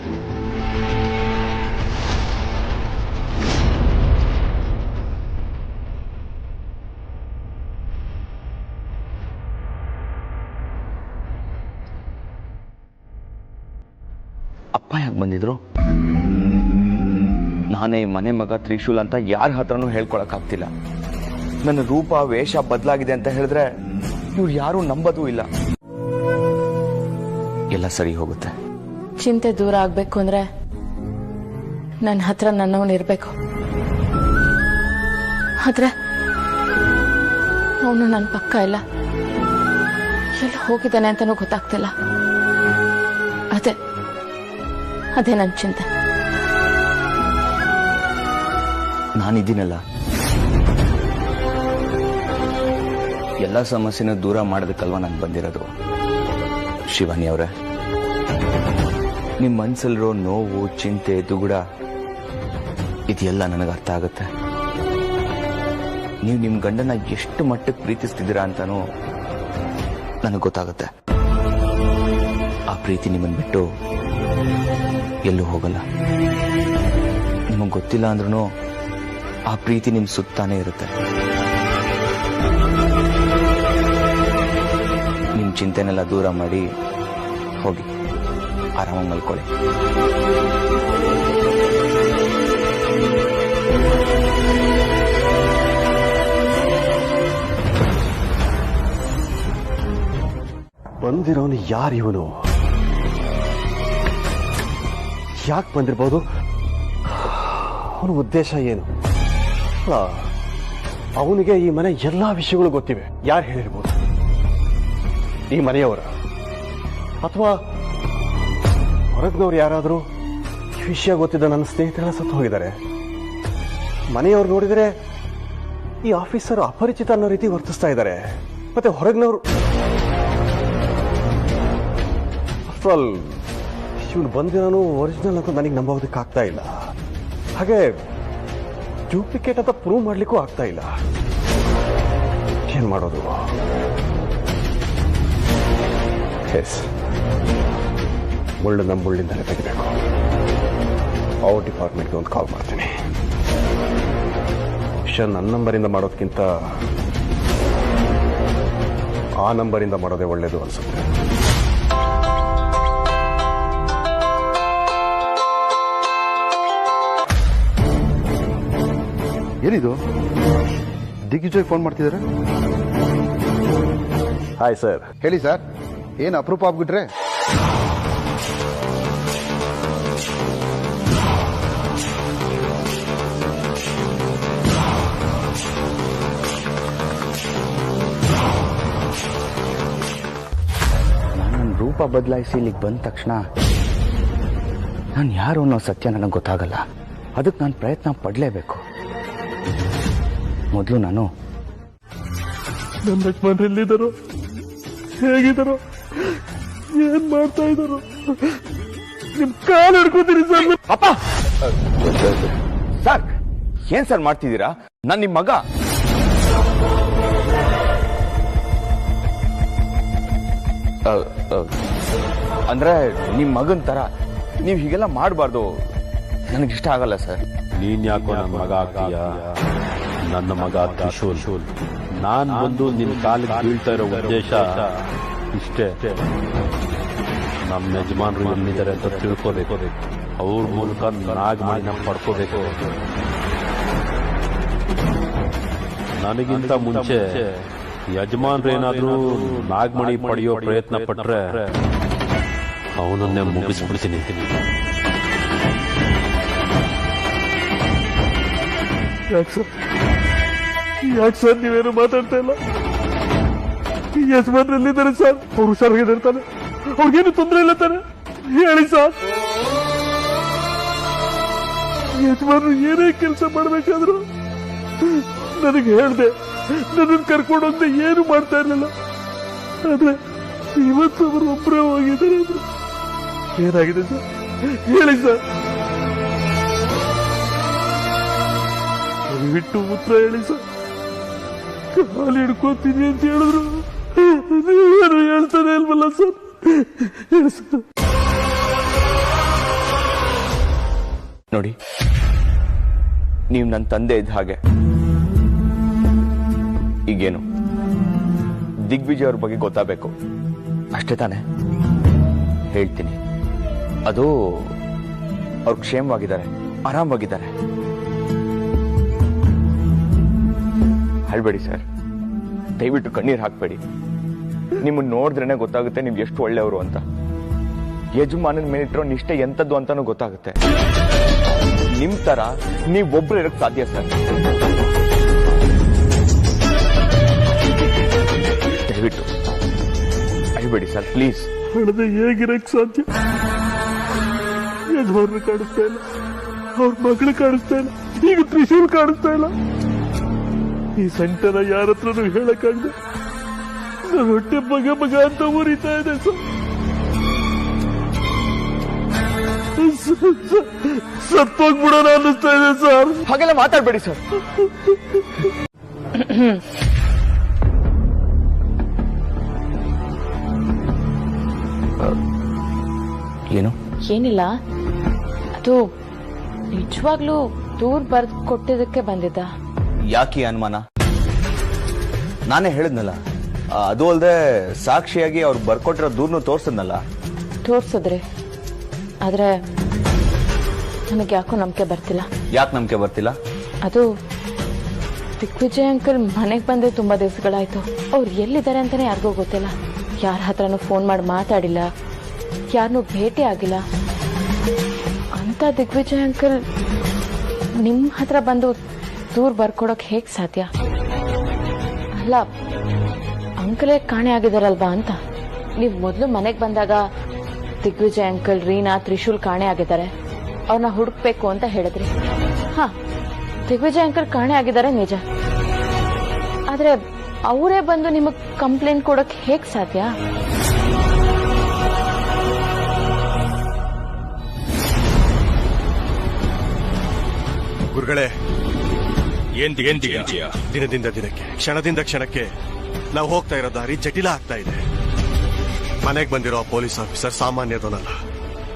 ಅಪ್ಪ ಯಾಕೆ ಬಂದಿದ್ರು? ನಾನೇ ಮನೆ ಮಗ ತ್ರಿಶೂಲ್ ಅಂತ ಯಾರ ಹತ್ರನೂ ಹೇಳ್ಕೊಳಕ್ಕಾಗ್ತಿಲ್ಲ. ನನ್ನ ರೂಪ ವೇಷ ಬದಲಾಗಿದೆ ಅಂತ ಹೇಳಿದ್ರೆ ಇವ್ರು ಯಾರೂ ನಂಬೋದೂ ಇಲ್ಲ. ಎಲ್ಲ ಸರಿ ಹೋಗುತ್ತೆ. ಚಿಂತೆ ದೂರ ಆಗ್ಬೇಕು ಅಂದ್ರೆ ನನ್ನ ಹತ್ರ ನನ್ನವನಿರ್ಬೇಕು. ಆದ್ರೆ ಅವನು ನನ್ನ ಪಕ್ಕ ಇಲ್ಲ. ಎಲ್ಲಿ ಹೋಗಿದ್ದಾನೆ ಅಂತಾನೂ ಗೊತ್ತಾಗ್ತಿಲ್ಲ. ಅದೇ ನನ್ನ ಚಿಂತೆ. ನಾನಿದ್ದೀನಲ್ಲ, ಎಲ್ಲ ಸಮಸ್ಯೆನೂ ದೂರ ಮಾಡೋದಕ್ಕಲ್ವಾ ನಾನು ಬಂದಿರೋದು. ಶಿವಾನಿ ಅವರೇ, ನಿಮ್ಮ ಮನಸ್ಸಲ್ಲಿರೋ ನೋವು, ಚಿಂತೆ, ದುಗುಡ ಇದೆಲ್ಲ ನನಗೆ ಅರ್ಥ ಆಗುತ್ತೆ. ನೀವು ನಿಮ್ಮ ಗಂಡನ ಎಷ್ಟು ಮಟ್ಟಕ್ಕೆ ಪ್ರೀತಿಸ್ತಿದ್ದೀರಾ ಅಂತಾನೂ ನನಗೆ ಗೊತ್ತಾಗುತ್ತೆ. ಆ ಪ್ರೀತಿ ನಿಮ್ಮನ್ನು ಬಿಟ್ಟು ಎಲ್ಲೂ ಹೋಗಲ್ಲ. ನಿಮಗೆ ಗೊತ್ತಿಲ್ಲ ಅಂದ್ರೂ ಆ ಪ್ರೀತಿ ನಿಮ್ ಸುತ್ತಾನೇ ಇರುತ್ತೆ. ನಿಮ್ ಚಿಂತೆನೆಲ್ಲ ದೂರ ಮಾಡಿ ಹೋಗಿ ಆರಾಮಾಗಿ ಮಲ್ಕೊಳ್ಳಿ. ಬಂದಿರೋನು ಯಾರು? ಇವನು ಯಾಕೆ ಬಂದಿರ್ಬೋದು? ಅವನ ಉದ್ದೇಶ ಏನು? ಅವನಿಗೆ ಈ ಮನೆ ಎಲ್ಲಾ ವಿಷಯಗಳು ಗೊತ್ತಿವೆ. ಯಾರು ಹೇಳಿರ್ಬೋದು? ಈ ಮನೆಯವರ ಅಥವಾ ಹೊರಗ್ನವ್ರು ಯಾರಾದರೂ ಈ ವಿಷಯ ಗೊತ್ತಿದ್ದ ನನ್ನ ಸ್ನೇಹಿತರೆಲ್ಲ ಸತ್ತು ಹೋಗಿದ್ದಾರೆ. ಮನೆಯವ್ರು ನೋಡಿದರೆ ಈ ಆಫೀಸರ್ ಅಪರಿಚಿತ ಅನ್ನೋ ರೀತಿ ವರ್ತಿಸ್ತಾ ಇದ್ದಾರೆ. ಮತ್ತೆ ಹೊರಗ್ನವ್ರು ಆಲ್ ಇವನು ಬಂದಿರೋನು ಒರಿಜಿನಲ್ ಅಂತ ನನಗೆ ನಂಬೋದಕ್ಕೆ ಆಗ್ತಾ ಇಲ್ಲ. ಹಾಗೆ ಡೂಪ್ಲಿಕೇಟ್ ಅಂತ ಪ್ರೂವ್ ಮಾಡ್ಲಿಕ್ಕೂ ಆಗ್ತಾ ಇಲ್ಲ. ಏನ್ ಮಾಡೋದು? ಮುಳ್ಳನ್ನ ಮುಳ್ಳಿಂದಲೇ ತೆಗಿಬೇಕು. ಔಟ್ ಡಿಪಾರ್ಟ್ಮೆಂಟ್ಗೆ ಒಂದು ಕಾಲ್ ಮಾಡ್ತೀನಿ. ವಿಷಯ ನನ್ನ ನಂಬರಿಂದ ಮಾಡೋದಕ್ಕಿಂತ ಆ ನಂಬರಿಂದ ಮಾಡೋದೇ ಒಳ್ಳೇದು ಅನ್ಸುತ್ತೆ. ಏನಿದು ದಿಗ್ವಿಜಯ್ ಫೋನ್ ಮಾಡ್ತಿದ್ದಾರೆ? Hi sir. ಹೇಳಿ ಸರ್, ಏನು ಅಪರೂಪ ಆಗ್ಬಿಟ್ರೆ? ನನ್ನ ರೂಪ ಬದಲಾಯಿಸಿ ಇಲ್ಲಿಗೆ ಬಂದ ತಕ್ಷಣ ನಾನು ಯಾರು ಅನ್ನೋ ಸತ್ಯ ನನಗೆ ಗೊತ್ತಾಗಲ್ಲ. ಅದಕ್ಕೆ ನಾನು ಪ್ರಯತ್ನ ಪಡಲೇಬೇಕು. ಮೊದಲು ನಾನು ನನ್ನ ಯಜಮಾನ್ರೆಲ್ಲಿದ್ದಾರೋ, ಹೇಗಿದ್ದಾರೋ, ಏನ್ ಮಾಡ್ತಾ ಇದ್ದಾರೋ ನಿಮ್ ಕಾಲು ಹಿಡ್ಕೋತೀರಿ ಸರ್. ಅಪ್ಪ ಸರ್, ಏನ್ ಸರ್ ಮಾಡ್ತಿದ್ದೀರಾ? ನಾನು ನಿಮ್ಮ ಮಗ. ಅಂದ್ರೆ ನಿಮ್ ಮಗನ್ ತರ ನೀವು ಹೀಗೆಲ್ಲ ಮಾಡಬಾರ್ದು. ನನಗಿಷ್ಟ ಆಗಲ್ಲ ಸರ್. ನೀನ್ ಯಾಕೋ ನನ್ನ ಮಗ ಆಗ್ತೀಯ? ನನ್ನ ಮಗ ತ್ರಿಶೂಲ್. ನಾನ್ ಬಂದು ನಿನ್ ಕಾಲಿಗೆ ಬೀಳ್ತಾ ಇರೋ ಉದ್ದೇಶ ಇಷ್ಟೇ. ನಮ್ಮ ಯಜಮಾನ್ರು ಎಲ್ಲಿದ್ದಾರೆ ಅಂತ ತಿಳ್ಕೋಬೇಕು. ಅವ್ರ ಮೂಲಕ ನಾಗಮಣಿನ ಪಡ್ಕೋಬೇಕು. ನನಗಿಂತ ಮುಂಚೆ ಯಜಮಾನ್ರು ಏನಾದ್ರೂ ನಾಗಮಣಿ ಪಡೆಯೋ ಪ್ರಯತ್ನ ಪಟ್ರೆ ಅವನನ್ನೇ ಮುಗಿಸ್ಬಿಡ್ತೀನಿ. ಯಾಕೆ ಸರ್ ನೀವೇನು ಮಾತಾಡ್ತಾ ಇಲ್ಲ? ಯಜಮಾನ್ರಲ್ಲಿದ್ದಾರೆ ಸರ್, ಅವ್ರು ಹುಷಾರಾಗಿರ್ತಾನೆ, ಅವ್ರಿಗೇನು ತೊಂದರೆ ಇಲ್ಲ ತಾನೆ? ಹೇಳಿ ಸರ್. ಯಜಮಾನ್ರು ಏನೇ ಕೆಲಸ ಮಾಡ್ಬೇಕಾದ್ರು ನನಗೆ ಹೇಳ್ದೆ, ನನ್ನನ್ನು ಕರ್ಕೊಂಡು ಹೋಗದೆ ಏನು ಮಾಡ್ತಾ ಇರ್ಲಿಲ್ಲ. ಆದ್ರೆ ಇವತ್ತು ಅವರು ಒಬ್ಬರೇ ಹೋಗಿದ್ದಾರೆ. ಏನಾಗಿದೆ ಸರ್? ಹೇಳಿ ಸರ್, ದಯವಿಟ್ಟು ಉತ್ತರ ಹೇಳಿ ಸರ್. ಕಾಲು ಹಿಡ್ಕೋತೀನಿ ಅಂತ ಹೇಳಿದ್ರು ನೀವೇನು ಹೇಳ್ತಾನೆ ಇಲ್ವಲ್ಲ ಸರ್? ಹೇಳಿ ಸರ್. ನೋಡಿ, ನೀವು ನನ್ನ ತಂದೆ ಇದ್ದ ಹಾಗೆ. ಈಗೇನು ದಿಗ್ವಿಜಯ್ ಅವ್ರ ಬಗ್ಗೆ ಗೊತ್ತಾಗಬೇಕು ಅಷ್ಟೇ ತಾನೆ? ಹೇಳ್ತೀನಿ. ಅದು ಅವ್ರು ಕ್ಷೇಮವಾಗಿದ್ದಾರೆ, ಆರಾಮವಾಗಿದ್ದಾರೆ. ಅಳ್ಬೇಡಿ ಸರ್, ದಯವಿಟ್ಟು ಕಣ್ಣೀರು ಹಾಕ್ಬೇಡಿ. ನಿಮ್ಮನ್ನ ನೋಡಿದ್ರೇನೆ ಗೊತ್ತಾಗುತ್ತೆ ನೀವು ಎಷ್ಟು ಒಳ್ಳೆಯವರು ಅಂತ. ಯಜಮಾನನ ಮೇಲಿಟ್ಟಿರೋ ನಿಷ್ಠೆ ಎಂಥದ್ದು ಅಂತಾನು ಗೊತ್ತಾಗುತ್ತೆ. ನಿಮ್ ತರ ನೀವೊಬ್ರು ಇರಕ್ ಸಾಧ್ಯ ಸರ್. ದಯವಿಟ್ಟು ಅಳ್ಬೇಡಿ ಸರ್, ಪ್ಲೀಸ್. ಹಣದ ಹೇಗಿರಕ್ ಸಾಧ್ಯ? ಯಜಮಾನ್ರು ಕಾಣಿಸ್ತಾ ಇಲ್ಲ, ಅವ್ರ ಮಗಳು ಕಾಣಿಸ್ತಾ ಇಲ್ಲ, ಈಗ ತ್ರಿಶೂಲ್ ಕಾಣಿಸ್ತಾ ಇಲ್ಲ. ಈ ಸಂಕಟನ ಯಾರ ಹತ್ರನೂ ಹೇಳಕ್ಕಾಗದೆ ನನ್ನ ಹೊಟ್ಟೆ ಮಗ ಅಂತ ಉರಿತಾ ಇದೆ ಸರ್. ಸತ್ತೋಗ್ಬಿಡೋಣ ಅನ್ನಿಸ್ತಾ ಇದೆ ಸರ್. ಹಾಗೆಲ್ಲ ಮಾತಾಡ್ಬೇಡಿ ಸರ್. ಏನು? ಏನಿಲ್ಲ, ಅದು ನಿಜವಾಗ್ಲೂ ದೂರ್ ಬರ್ದ್ ಕೊಟ್ಟಿದ್ದಕ್ಕೆ ಬಂದಿದ್ದ. ಯಾಕೆ ಅನುಮಾನ? ನಾನೇ ಹೇಳಿದ್ನಲ್ಲ. ಅದು ಅಲ್ಲದೆ ಸಾಕ್ಷಿಯಾಗಿ ಅವ್ರು ಬರ್ಕೊಟ್ಟಿರೋ ದೂರ್ನು ತೋರ್ಸದ್ನಲ್ಲ. ತೋರ್ಸಿದ್ರಿ, ಆದ್ರೆ ನನಗೆ ಯಾಕೋ ನಂಬಿಕೆ ಬರ್ತಿಲ್ಲ. ಯಾಕೆ ನಂಬಿಕೆ ಬರ್ತಿಲ್ಲ? ಅದು ದಿಗ್ವಿಜಯ್ ಅಂಕಲ್ ಮನೆಗೆ ಬಂದು ತುಂಬಾ ದಿವಸಗಳಾಯ್ತು. ಅವ್ರು ಎಲ್ಲಿದ್ದಾರೆ ಅಂತಾನೆ ಯಾರಿಗೂ ಗೊತ್ತಿಲ್ಲ. ಯಾರ ಹತ್ರನೂ ಫೋನ್ ಮಾಡಿ ಮಾತಾಡಿಲ್ಲ, ಯಾರನ್ನೂ ಭೇಟಿ ಆಗಿಲ್ಲ. ಅಂತ ದಿಗ್ವಿಜಯ್ ಅಂಕಲ್ ನಿಮ್ ಹತ್ರ ಬಂದು ದೂರ್ ಬರ್ಕೊಡಕ್ ಹೇಗ್ ಸಾಧ್ಯ? ಅಲ್ಲ, ಅಂಕಲೇ ಕಾಣೆ ಆಗಿದಾರಲ್ವಾ ಅಂತ. ನೀವ್ ಮೊದ್ಲು ಮನೆಗ್ ಬಂದಾಗ ದಿಗ್ವಿಜಯ್ ಅಂಕಲ್, ರೀನಾ, ತ್ರಿಶೂಲ್ ಕಾಣೆ ಆಗಿದ್ದಾರೆ, ಅವ್ರನ್ನ ಹುಡುಕ್ಬೇಕು ಅಂತ ಹೇಳಿದ್ರಿ. ಹಾ, ದಿಗ್ವಿಜಯ್ ಅಂಕಲ್ ಕಾಣೆ ಆಗಿದ್ದಾರೆ ನಿಜ. ಆದ್ರೆ ಅವರೇ ಬಂದು ನಿಮಗ್ ಕಂಪ್ಲೇಂಟ್ ಕೊಡಕ್ ಹೇಗ್ ಸಾಧ್ಯ? ಗುರುಗಳೇ, ದಿನದಿಂದ ದಿನಕ್ಕೆ, ಕ್ಷಣದಿಂದ ಕ್ಷಣಕ್ಕೆ ನಾವು ಹೋಗ್ತಾ ಇರೋ ದಾರಿ ಜಟಿಲ ಆಗ್ತಾ ಇದೆ. ಮನೆಗೆ ಬಂದಿರೋ ಪೊಲೀಸ್ ಆಫೀಸರ್ ಸಾಮಾನ್ಯದವನಲ್ಲ.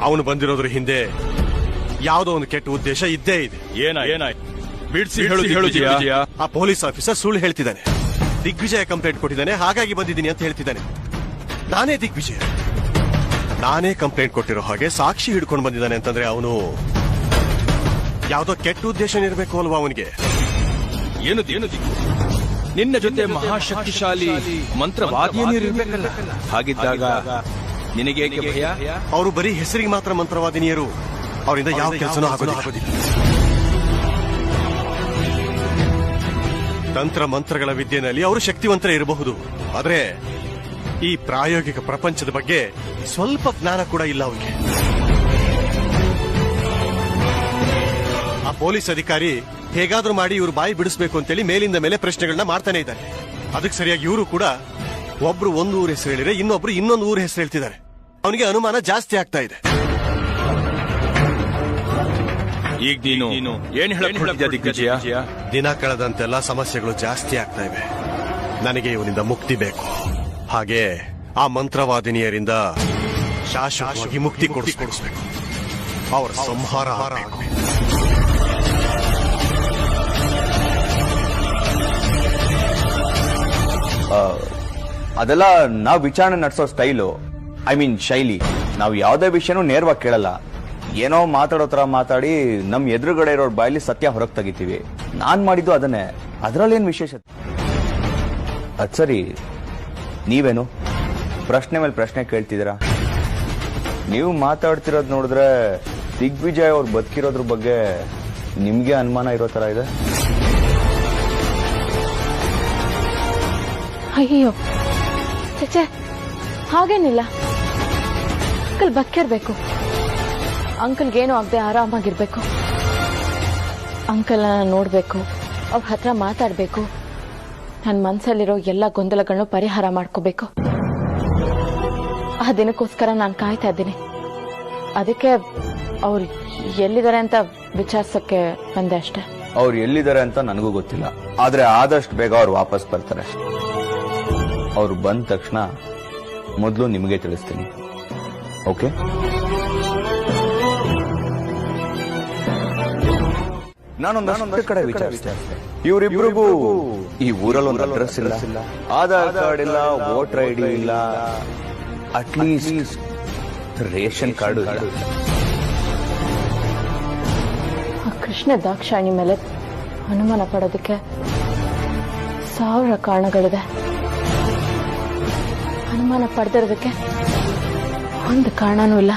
ಅವನು ಬಂದಿರೋದ್ರ ಹಿಂದೆ ಯಾವುದೋ ಒಂದು ಕೆಟ್ಟ ಉದ್ದೇಶ ಇದ್ದೇ ಇದೆ. ಏನಾಯ್ತು? ಬಿಡಿಸಿ ಹೇಳು. ಆ ಪೊಲೀಸ್ ಆಫೀಸರ್ ಸುಳ್ಳು ಹೇಳ್ತಿದ್ದಾನೆ. ದಿಗ್ವಿಜಯ ಕಂಪ್ಲೇಂಟ್ ಕೊಟ್ಟಿದ್ದಾನೆ, ಹಾಗಾಗಿ ಬಂದಿದ್ದೀನಿ ಅಂತ ಹೇಳ್ತಿದ್ದಾನೆ. ನಾನೇ ದಿಗ್ವಿಜಯ, ನಾನೇ ಕಂಪ್ಲೇಂಟ್ ಕೊಟ್ಟಿರೋ ಹಾಗೆ ಸಾಕ್ಷಿ ಹಿಡ್ಕೊಂಡು ಬಂದಿದ್ದಾನೆ ಅಂತಂದ್ರೆ ಅವನು ಯಾವ್ದೋ ಕೆಟ್ಟ ಉದ್ದೇಶ ಇರಬೇಕು ಅಲ್ವಾ ಅವನಿಗೆ? ಏನು ನಿನ್ನ ಜೊತೆ ಮಹಾಶಕ್ತಿಶಾಲಿ ಮಂತ್ರವಾದಿಯೇನಿರ್ಬೇಕಲ್ಲ, ಹಾಗಿದ್ದಾಗ ನಿನಗೆ ಭಯ? ಅವರು ಬರೀ ಹೆಸರಿಗೆ ಮಾತ್ರ ಮಂತ್ರವಾದಿನಿಯರು, ಅವರಿಂದ ಯಾವ ಕೆಲಸನೂ ಆಗೋದಿಲ್ಲ. ತಂತ್ರ ಮಂತ್ರಗಳ ವಿದ್ಯೆನಲ್ಲಿ ಅವರು ಶಕ್ತಿವಂತರ ಇರಬಹುದು, ಆದ್ರೆ ಈ ಪ್ರಾಯೋಗಿಕ ಪ್ರಪಂಚದ ಬಗ್ಗೆ ಸ್ವಲ್ಪ ಜ್ಞಾನ ಕೂಡ ಇಲ್ಲ ಅವರಿಗೆ. ಆ ಪೊಲೀಸ್ ಅಧಿಕಾರಿ ಹೇಗಾದ್ರೂ ಮಾಡಿ ಇವರು ಬಾಯಿ ಬಿಡಿಸಬೇಕು ಅಂತೇಳಿ ಮೇಲಿಂದ ಮೇಲೆ ಪ್ರಶ್ನೆಗಳನ್ನ ಮಾಡ್ತಾನೆ ಇದ್ದಾರೆ. ಅದಕ್ಕೆ ಸರಿಯಾಗಿ ಇವರು ಕೂಡ ಒಬ್ರು ಒಂದು ಊರ ಹೆಸರು ಹೇಳಿದ್ರೆ ಇನ್ನೊಬ್ರು ಇನ್ನೊಂದು ಊರ ಹೆಸರು ಹೇಳ್ತಿದ್ದಾರೆ. ಅವನಿಗೆ ಅನುಮಾನ ಜಾಸ್ತಿ ಆಗ್ತಾ ಇದೆ. ಈಗ ನೀನು ಏನ್ ಹೇಳಕ್ಕೆ ದಿಗ್ವಿಜಯ? ದಿನ ಕಳೆದಂತೆಲ್ಲ ಸಮಸ್ಯೆಗಳು ಜಾಸ್ತಿ ಆಗ್ತಾ ಇವೆ. ನನಗೆ ಇವನಿಂದ ಮುಕ್ತಿ ಬೇಕು, ಹಾಗೆ ಆ ಮಂತ್ರವಾದಿನಿಯರಿಂದ ಶಾಶ್ವತವಾಗಿ ಮುಕ್ತಿ ಕೊಡಿಸ್ಬೇಕು. ಅವರ ಸಂಹಾರ ಆಗಬೇಕು. ಅದೆಲ್ಲ ನಾವು ವಿಚಾರಣೆ ನಡೆಸೋ ಸ್ಟೈಲು, ಐ ಮೀನ್ ಶೈಲಿ. ನಾವು ಯಾವುದೇ ವಿಷಯನೂ ನೇರವಾಗಿ ಕೇಳಲ್ಲ, ಏನೋ ಮಾತಾಡೋ ತರ ಮಾತಾಡಿ ನಮ್ ಎದುರುಗಡೆ ಇರೋ ಬಾಯಲ್ಲಿ ಸತ್ಯ ಹೊರಗೆ ತೆಗಿತೀವಿ. ನಾನ್ ಮಾಡಿದ್ದು ಅದನ್ನೇ, ಅದರಲ್ಲೇನು ವಿಶೇಷತೆ? ಅದ್ ಸರಿ, ನೀವೇನು ಪ್ರಶ್ನೆ ಮೇಲೆ ಪ್ರಶ್ನೆ ಕೇಳ್ತಿದ್ದೀರಾ? ನೀವು ಮಾತಾಡ್ತಿರೋದು ನೋಡಿದ್ರೆ ದಿಗ್ವಿಜಯ್ ಅವ್ರು ಬದುಕಿರೋದ್ರ ಬಗ್ಗೆ ನಿಮ್ಗೆ ಅನುಮಾನ ಇರೋ ತರ ಇದೆ. ಅಯ್ಯೋ ಚಚೆ, ಹಾಗೇನಿಲ್ಲ. ಅಂಕಲ್ ಬದುಕಿರ್ಬೇಕು, ಅಂಕಲ್ಗೇನು ಆಗದೆ ಆರಾಮಾಗಿರ್ಬೇಕು. ಅಂಕಲ್ನ ನೋಡ್ಬೇಕು, ಅವ್ರ ಹತ್ರ ಮಾತಾಡ್ಬೇಕು, ನನ್ನ ಮನಸ್ಸಲ್ಲಿರೋ ಎಲ್ಲ ಗೊಂದಲಗಳನ್ನು ಪರಿಹಾರ ಮಾಡ್ಕೋಬೇಕು. ಆ ದಿನಕ್ಕೋಸ್ಕರ ನಾನು ಕಾಯ್ತಾ ಇದ್ದೀನಿ. ಅದಕ್ಕೆ ಅವ್ರು ಎಲ್ಲಿದ್ದಾರೆ ಅಂತ ವಿಚಾರಿಸಕ್ಕೆ ಬಂದೆ ಅಷ್ಟೆ. ಅವ್ರು ಎಲ್ಲಿದ್ದಾರೆ ಅಂತ ನನಗೂ ಗೊತ್ತಿಲ್ಲ, ಆದ್ರೆ ಆದಷ್ಟು ಬೇಗ ಅವ್ರು ವಾಪಸ್ ಬರ್ತಾರೆ. ಅವ್ರು ಬಂದ ತಕ್ಷಣ ಮೊದಲು ನಿಮಗೆ ತಿಳಿಸ್ತೀನಿ, ಓಕೆ? ನಾನೊಂದಷ್ಟು ಕಡೆ ವಿಚಾರಿಸ್ತೇನೆ. ಇವರಿಬ್ರಿಗೂ ಈ ಊರಲ್ಲಿ ಒಂದು ಅಡ್ರೆಸ್ ಇಲ್ಲ, ಆಧಾರ್ ಕಾರ್ಡ್ ಇಲ್ಲ, ವೋಟರ್ ಐಡಿ ಇಲ್ಲ, ಅಟ್ಲೀಸ್ಟ್ ರೇಷನ್ ಕಾರ್ಡು ಇಲ್ಲ. ಆ ಕೃಷ್ಣ ದಾಕ್ಷಾಯಣಿ ಮೇಲೆ ಅನುಮಾನ ಪಡೋದಕ್ಕೆ 1000 ಕಾರಣಗಳಿದೆ. ಅನುಮಾನ ಪಡೆದಿರೋದಕ್ಕೆ ಒಂದು ಕಾರಣನೂ ಇಲ್ಲ.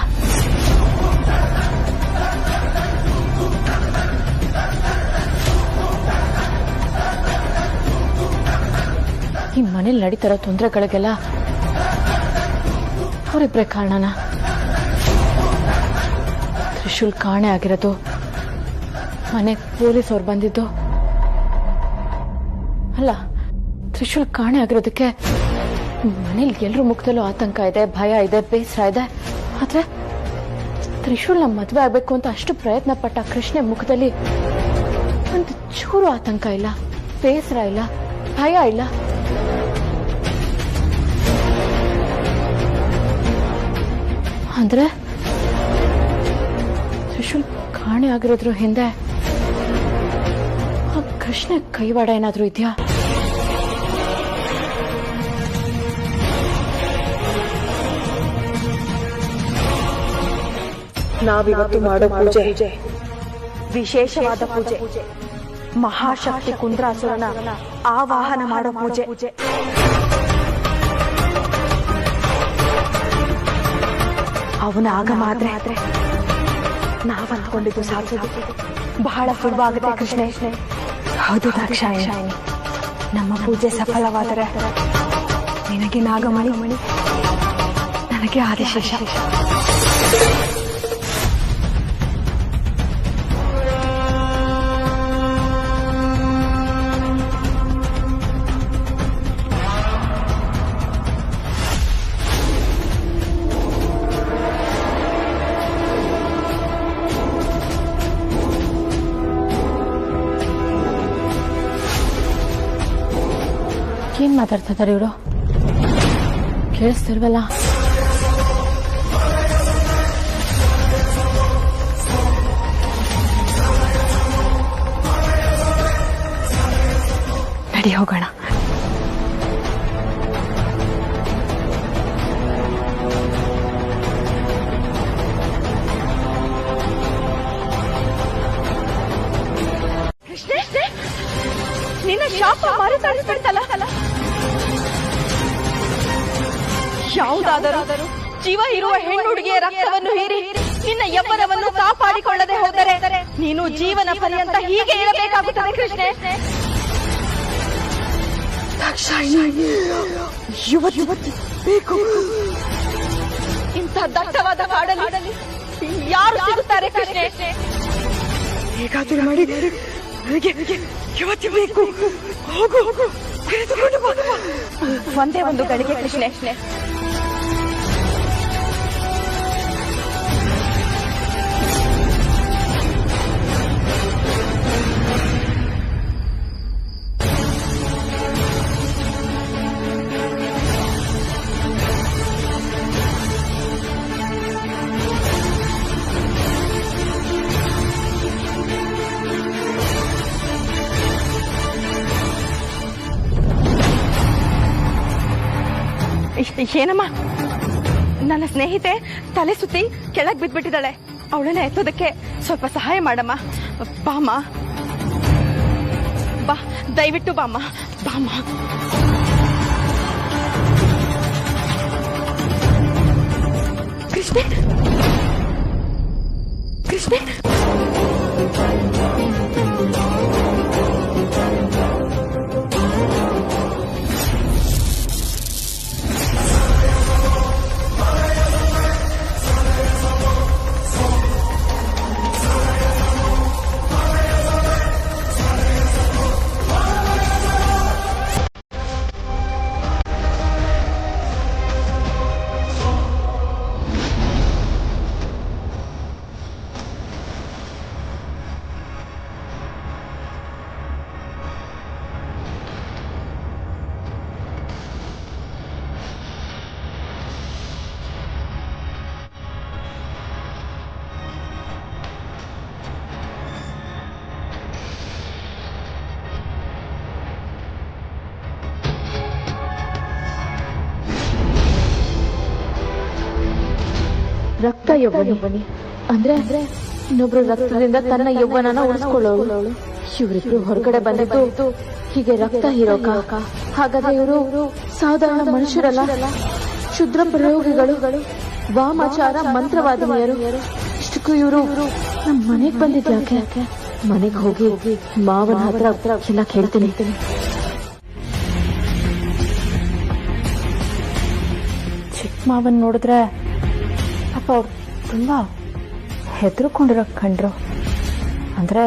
ಈ ಮನೇಲಿ ನಡೀತಾರೋ ತೊಂದರೆಗಳಿಗೆಲ್ಲ ಅವರಿಬ್ಬರೇ ಕಾರಣನ? ತ್ರಿಶೂಲ್ ಕಾಣೆ ಆಗಿರೋದು, ಮನೆ ಪೊಲೀಸ್ ಅವ್ರು ಬಂದಿದ್ದು ಅಲ್ಲ. ತ್ರಿಶೂಲ್ ಕಾಣೆ ಆಗಿರೋದಕ್ಕೆ ಮನೇಲಿ ಎಲ್ರ ಮುಖದಲ್ಲೂ ಆತಂಕ ಇದೆ, ಭಯ ಇದೆ, ಬೇಸರ ಇದೆ. ಆದ್ರೆ ತ್ರಿಶೂಲ್ನ ಮದುವೆ ಆಗ್ಬೇಕು ಅಂತ ಅಷ್ಟು ಪ್ರಯತ್ನ ಪಟ್ಟ ಕೃಷ್ಣ ಮುಖದಲ್ಲಿ ಒಂದು ಚೂರು ಆತಂಕ ಇಲ್ಲ, ಬೇಸರ ಇಲ್ಲ, ಭಯ ಇಲ್ಲ. ಅಂದ್ರೆ ತ್ರಿಶೂಲ್ ಕಾಣೆ ಆಗಿರೋದ್ರ ಹಿಂದೆ ಆ ಕೃಷ್ಣ ಕೈವಾಡ ಏನಾದ್ರೂ ಇದೆಯಾ? ನಾವಿವತ್ತು ಮಾಡೋ ಪೂಜೆ ವಿಶೇಷವಾದ ಪೂಜೆ. ಮಹಾಶಕ್ತಿ ಕುಂದ್ರಾಸುರನ ಆವಾಹನ ಮಾಡೋ ಪೂಜೆ. ಅವನ ಆಗಮ ಆದ್ರೆ ನಾವ್ ಅಂದ್ಕೊಂಡಿದ್ದು ಸಾಧಿಸೋದು ಬಹಳ ಸುಲಭವಾಗುತ್ತೆ ಕೃಷ್ಣ. ಹೌದು ದಾಕ್ಷಾಯಣಿ, ನಮ್ಮ ಪೂಜೆ ಸಫಲವಾದರೆ ನಿನಗೆ ನಾಗಮಣಿ, ನನಗೆ ಆದಿಶೇಷ. ಏನ್ ಮಾತಾಡ್ತಿದ್ದಾರೆ ಇವರು? ಕೇಳಿಸ್ತಿಲ್ವಲ್ಲ? ನಡಿ ಹೋಗೋಣ. ಶಾಪ ಮರುಕಳಿಸ್ಬಿಡ್ತಲ್ಲ. ಯಾವುದಾದರೂ ಜೀವ ಇರುವ ಹೆಣ್ಣುಡುಗಿಯ ರಕ್ತವನ್ನು ಹೀರಿ ನಿನ್ನ ಯೌವನವನ್ನು ಕಾಪಾಡಿಕೊಳ್ಳದೆ ಹೋದರೆ ನೀನು ಜೀವನ ಪರ್ಯಂತ ಹೀಗೆ ಇರಬೇಕಾಗುತ್ತದೆ ಕೃಷ್ಣೆ. ಯುವತಿ ಬೇಕು. ಇಂಥ ದಟ್ಟವಾದ ಕಾಡಲ್ಲಿ ಯಾರು ಸಿಗುತ್ತಾರೆ ಕೃಷ್ಣೆ? ಹೇಗಾದರೂ ಮಾಡಿ ಯುವತಿ ಬೇಕು. ಹೋಗು ಒಂದೇ ಒಂದು ಗಳಿಗೆ ಕೃಷ್ಣೆ. ಏನಮ್ಮ, ನನ್ನ ಸ್ನೇಹಿತೆ ತಲೆ ಸುತ್ತಿ ಕೆಳಗ್ ಬಿದ್ಬಿಟ್ಟಿದ್ದಾಳೆ. ಅವಳನ್ನ ಎತ್ತೋದಕ್ಕೆ ಸ್ವಲ್ಪ ಸಹಾಯ ಮಾಡಮ್ಮ. ಬಾಮ್ಮ, ಬಾ, ದಯವಿಟ್ಟು ಬಾಮ್ಮ. ಕೃಷ್ಣೆ ರಕ್ತ ಯೌವನಿ ಅಂದ್ರೆ ಇನ್ನೊಬ್ರು ರಕ್ತದಿಂದ ತನ್ನ ಯೌವನನ ಉಳಿಸ್ಕೊಳ್ಳೋಳು. ಇವರಿಬ್ರು ಹೊರಗಡೆ ಬಂದಿದ್ದು ಹೀಗೆ ರಕ್ತ ಹೀರೋಕ. ಹಾಗಾದ್ರೆ ಇವರು ಸಾಧಾರಣ ಮನುಷ್ಯರಲ್ಲ, ಕ್ಷುದ್ರ ಪ್ರಯೋಗಿಗಳು, ವಾಮಾಚಾರ ಮಂತ್ರವಾದಿನಿಯರು. ಇಷ್ಟಕ್ಕೂ ಇವರು ನಮ್ಮ ಮನೆಗ್ ಬಂದಿದ್ಯಾಕೆ? ಮನೆಗೆ ಹೋಗಿ ಮಾವನ ಹತ್ರ ಎಲ್ಲ ಕೇಳ್ತೀನಿ. ಚಿಕ್ಕ ಮಾವನ್ ನೋಡಿದ್ರೆ ಪಾಪ ಅವ್ರು ತುಂಬಾ ಹೆದರ್ಕೊಂಡಿರೋ ಕಂಡ್ರು. ಅಂದ್ರೆ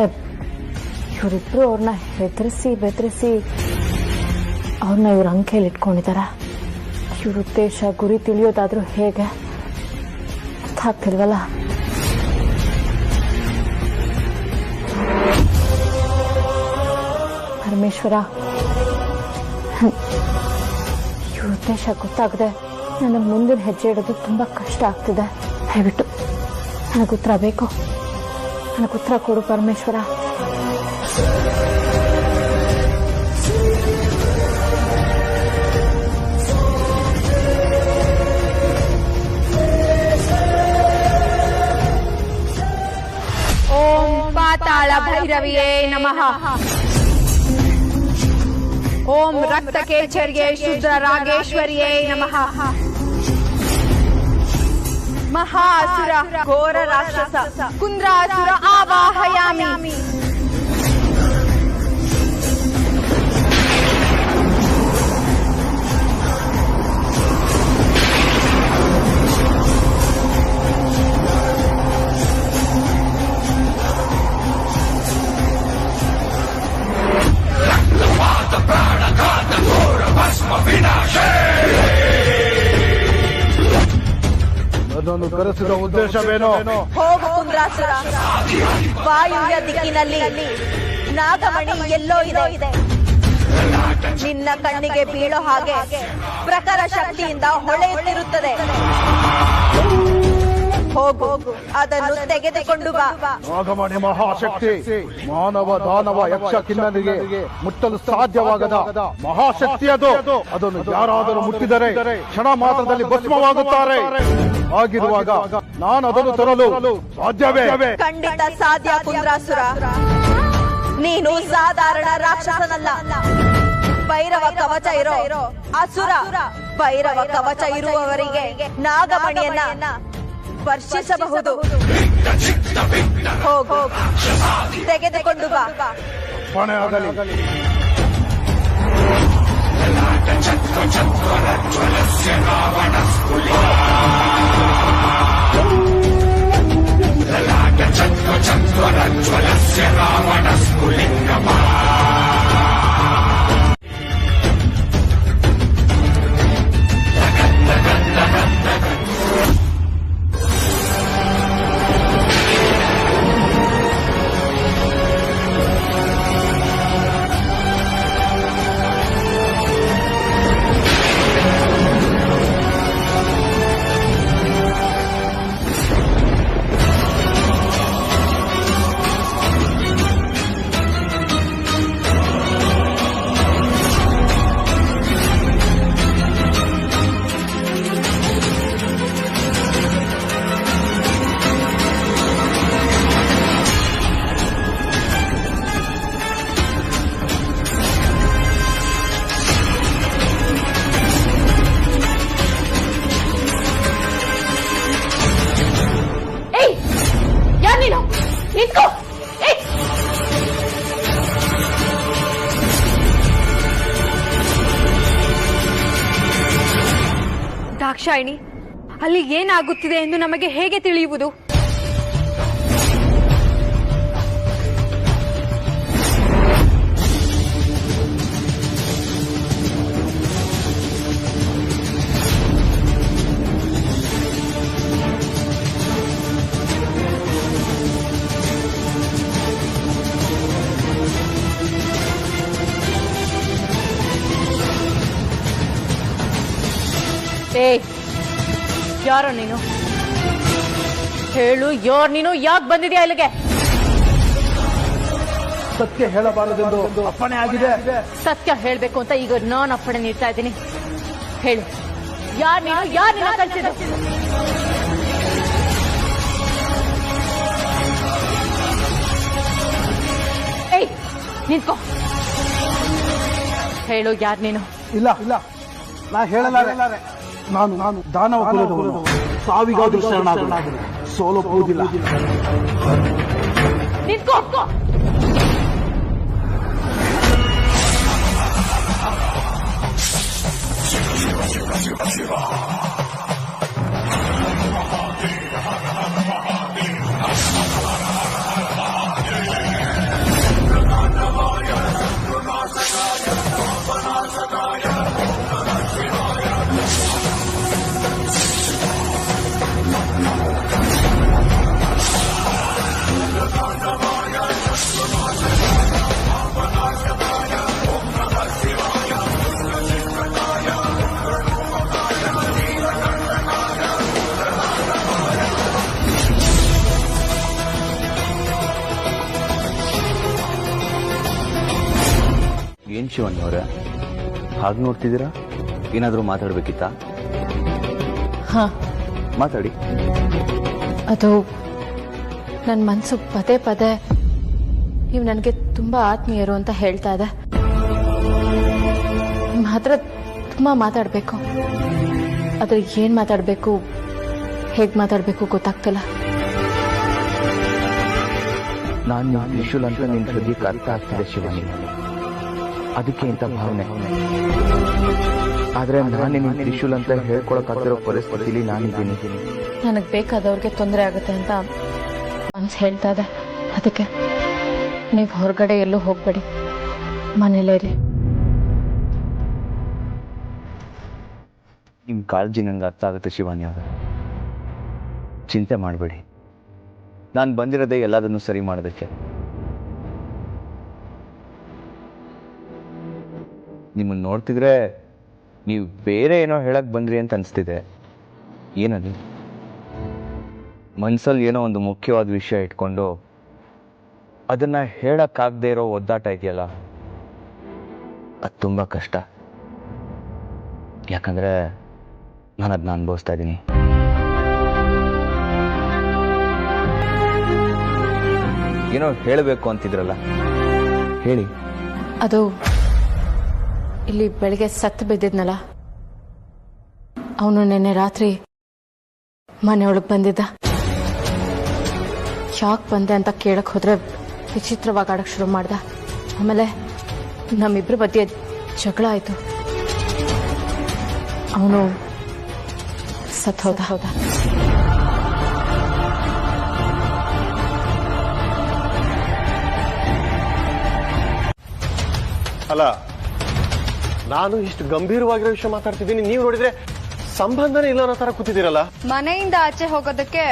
ಇವರಿಬ್ರು ಅವ್ರನ್ನ ಬೆದರಿಸಿ ಅವ್ರನ್ನ ಇವ್ರ ಅಂಕೆಯಲ್ಲಿ ಇಟ್ಕೊಂಡಿದಾರ. ಇವ್ರ ಉದ್ದೇಶ ಗುರಿ ತಿಳಿಯೋದಾದ್ರೂ ಹೇಗೆ ಅರ್ಥ ಆಗ್ತಿಲ್ವಲ್ಲ. ಪರಮೇಶ್ವರ, ಇವ್ರ ಉದ್ದೇಶ ಗೊತ್ತಾಗದೆ ನನ್ನ ಮುಂದಿನ ಹೆಜ್ಜೆ ಇಡೋದು ತುಂಬಾ ಕಷ್ಟ ಆಗ್ತಿದೆ. ದಯವಿಟ್ಟು ನನಗೆ ಉತ್ತರ ಬೇಕು. ನನಗೆ ಉತ್ತರ ಕೊಡು ಪರಮೇಶ್ವರ. ಓಂ ಪಾತಾಳ ಭೈರವಿಯೇ ನಮಃ. ಓಂ ರಕ್ತಕೇಚರ್ಯೇ ಶುದ್ರ ರಾಗೇಶ್ವರಿಯೇ ನಮಃ. ಮಹಾಸುರ ಘೋರ ರಾಕ್ಷಸ ಕುಂದ್ರಾಸುರ ಆವಾಹಯಾಮಿ. ಅದನ್ನು ಕರೆಸಿದ ಉದ್ದೇಶವೇನೋ? ಹೋಗು ಕುಂದ್ರಾಸುರ. ವಾಯುವ್ಯ ದಿಕ್ಕಿನಲ್ಲಿ ನಾಗಮಣಿ ಎಲ್ಲೋ ಇದೆ. ನಿನ್ನ ಕಣ್ಣಿಗೆ ಬೀಳೋ ಹಾಗೆ ಪ್ರಖರ ಶಕ್ತಿಯಿಂದ ಹೊಳೆಯುತ್ತಿರುತ್ತದೆ. ಹೋಗು, ಅದನ್ನು ತೆಗೆದುಕೊಂಡು ಬಾ. ನಾಗಮಣಿ ಮಹಾಶಕ್ತಿ ಮಾನವ ದಾನವ ಯಕ್ಷ ಕಿನ್ನರಿಗೆ ಮುಟ್ಟಲು ಸಾಧ್ಯವಾಗದ ಮಹಾಶಕ್ತಿ ಅದು. ಅದನ್ನು ಯಾರಾದರೂ ಮುಟ್ಟಿದರೆ ಕ್ಷಣ ಮಾತ್ರದಲ್ಲಿ ಭಸ್ಮವಾಗುತ್ತಾರೆ. ಆಗಿರುವಾಗ ನಾನು ಅದನ್ನು ತರಲು ಸಾಧ್ಯವೇ? ಖಂಡಿತ ಸಾಧ್ಯ ಕುಂದ್ರಾಸುರ. ನೀನು ಸಾಧಾರಣ ರಾಕ್ಷಸನಲ್ಲ. ಭೈರವ ಕವಚ ಇರೋ ಅಸುರ ಭೈರವ ಕವಚ ಇರುವವರಿಗೆ ನಾಗಮಣಿಯನ್ನ ವರ್ಷಿಸಬಹುದು. ಹೋಗು, ತೆಗೆದುಕೊಂಡು ಬಾ. ಹೊಣೆ ಆಗಲಿ. ದಾಕ್ಷಾಯಿಣಿ, ಅಲ್ಲಿ ಏನಾಗುತ್ತಿದೆ ಎಂದು ನಮಗೆ ಹೇಗೆ ತಿಳಿಯುವುದು? ಯಾರೋ ನೀನು? ಹೇಳು, ಯಾರು ನೀನು? ಯಾಕೆ ಬಂದಿದ್ಯಾ ಇಲ್ಲಿಗೆ? ಸತ್ಯ ಹೇಳಬಾರದೆಂದು ಅಪ್ಪಣೆ ಆಗಿದೆ. ಸತ್ಯ ಹೇಳ್ಬೇಕು ಅಂತ ಈಗ ನಾನು ಅಪ್ಪಣೆ ನೀಡ್ತಾ ಇದ್ದೀನಿ. ಹೇಳು, ಯಾರು ನೀನು? ಯಾರು ನಿನ್ನ ಕಳಿಸಿದ್ದು? ಏಯ್, ನಿಂತ್ಕೋ. ಹೇಳು, ಯಾರು ನೀನು? ಇಲ್ಲ ಇಲ್ಲ, ನಾ ಹೇಳಲಾರೆ. ನಾನು ದಾನವ ಕುಲದವನು. ಸಾವಿಗಾದ್ರೂ ಶರಣಾಗಲಿ, ಸೋಲೋಗುವುದಿಲ್ಲ. ನಿಂತ್ಕೋ. ಏನ್ ಶಿವಣ್ಣ ಅವರೇ ಹಾಗೆ ನೋಡ್ತಿದ್ದೀರಾ? ಏನಾದ್ರೂ ಮಾತಾಡ್ಬೇಕಿತ್ತಾ? ಹಾ, ಮಾತಾಡಿ. ಅದು ನನ್ನ ಮನಸ್ಸು ಪದೇ ಪದೇ ನೀವು ನನಗೆ ತುಂಬಾ ಆತ್ಮೀಯರು ಅಂತ ಹೇಳ್ತಾ ಇದೆ. ನಿಮ್ಮ ಹತ್ರ ತುಂಬಾ ಮಾತಾಡಬೇಕು, ಆದ್ರೆ ಏನ್ ಮಾತಾಡಬೇಕು, ಹೇಗೆ ಮಾತಾಡಬೇಕು ಗೊತ್ತಾಗ್ತಿಲ್ಲ. ನಾನು ತ್ರಿಶೂಲ್ ಅಂತ ನಿನ್ನ ಹೃದಯಕ್ಕೆ ಅರ್ಥ ಆಗ್ತಿದೆ ಶಿವಾನಿ, ಅದಕ್ಕೆ ಇಂಥ ಭಾವನೆ. ಆದ್ರೆ ನಾನು ನಿನ್ನ ತ್ರಿಶೂಲ್ ಅಂತ ಹೇಳ್ಕೊಳಕ್ಕಾಗ್ತಿರೋ ಪರಿಸ್ಥಿತಿಲಿ ನಾನಿದ್ದೀನಿ. ನನಗೆ ಬೇಕಾದವ್ರಿಗೆ ತೊಂದರೆ ಆಗುತ್ತೆ ಅಂತ ಮನ್ಸು ಹೇಳ್ತಾ ಇದೆ. ಅದಕ್ಕೆ ನೀವು ಹೊರಗಡೆ ಎಲ್ಲೂ ಹೋಗ್ಬೇಡಿ, ಮನೇಲೇ ಇರಿ. ನಿಮ್ಮ ಕಾಳಜಿ ನನಗೆ ಅರ್ಥ ಆಗುತ್ತೆ ಶಿವಾನಿ ಅವರ, ಚಿಂತೆ ಮಾಡಬೇಡಿ. ನಾನು ಬಂದಿರೋದೇ ಎಲ್ಲದನ್ನು ಸರಿ ಮಾಡೋದಕ್ಕೆ. ನಿಮ್ಮನ್ನು ನೋಡ್ತಿದ್ರೆ ನೀವು ಬೇರೆ ಏನೋ ಹೇಳಕ್ ಬಂದ್ರಿ ಅಂತ ಅನಿಸ್ತಿದೆ. ಏನದು? ಮನ್ಸಲ್ಲಿ ಏನೋ ಒಂದು ಮುಖ್ಯವಾದ ವಿಷಯ ಇಟ್ಕೊಂಡು ಅದನ್ನ ಹೇಳಕ್ಕಾಗದೇ ಇರೋ ಒದ್ದಾಟ ಇದೆಯಲ್ಲ, ಅದು ತುಂಬ ಕಷ್ಟ. ಯಾಕಂದ್ರೆ ನಾನು ಅದನ್ನ ಅನುಭವಿಸ್ತಾ ಇದ್ದೀನಿ. ಏನೋ ಹೇಳಬೇಕು ಅಂತಿದ್ರಲ್ಲ, ಹೇಳಿ. ಅದು ಇಲ್ಲಿ ಬೆಳಗ್ಗೆ ಸತ್ತು ಬಿದ್ದಿದ್ನಲ್ಲ, ಅವನು ನಿನ್ನೆ ರಾತ್ರಿ ಮನೆಯೊಳಗೆ ಬಂದಿದ್ದ. ಯಾಕೆ ಬಂದೆ ಅಂತ ಕೇಳಕ್ ಹೋದ್ರೆ ವಿಚಿತ್ರವಾಗಿ ಆಡಕ್ ಶುರು ಮಾಡ್ದ. ಆಮೇಲೆ ನಮ್ಮಿಬ್ರ ಮಧ್ಯೆ ಜಗಳ ಆಯ್ತು. ಅವನು ಸತ್ ಹೋದ. ಅಲ್ಲ, ನಾನು ಇಷ್ಟು ಗಂಭೀರವಾಗಿರೋ ವಿಷಯ ಮಾತಾಡ್ತಿದ್ದೀನಿ, ನೀವು ನೋಡಿದ್ರೆ ಸಂಬಂಧನೇ ಇಲ್ಲ ಅನ್ನೋ ತರ ಕೂತಿದ್ದೀರಲ್ಲ. ಮನೆಯಿಂದ ಆಚೆ ಹೋಗೋದಕ್ಕೆ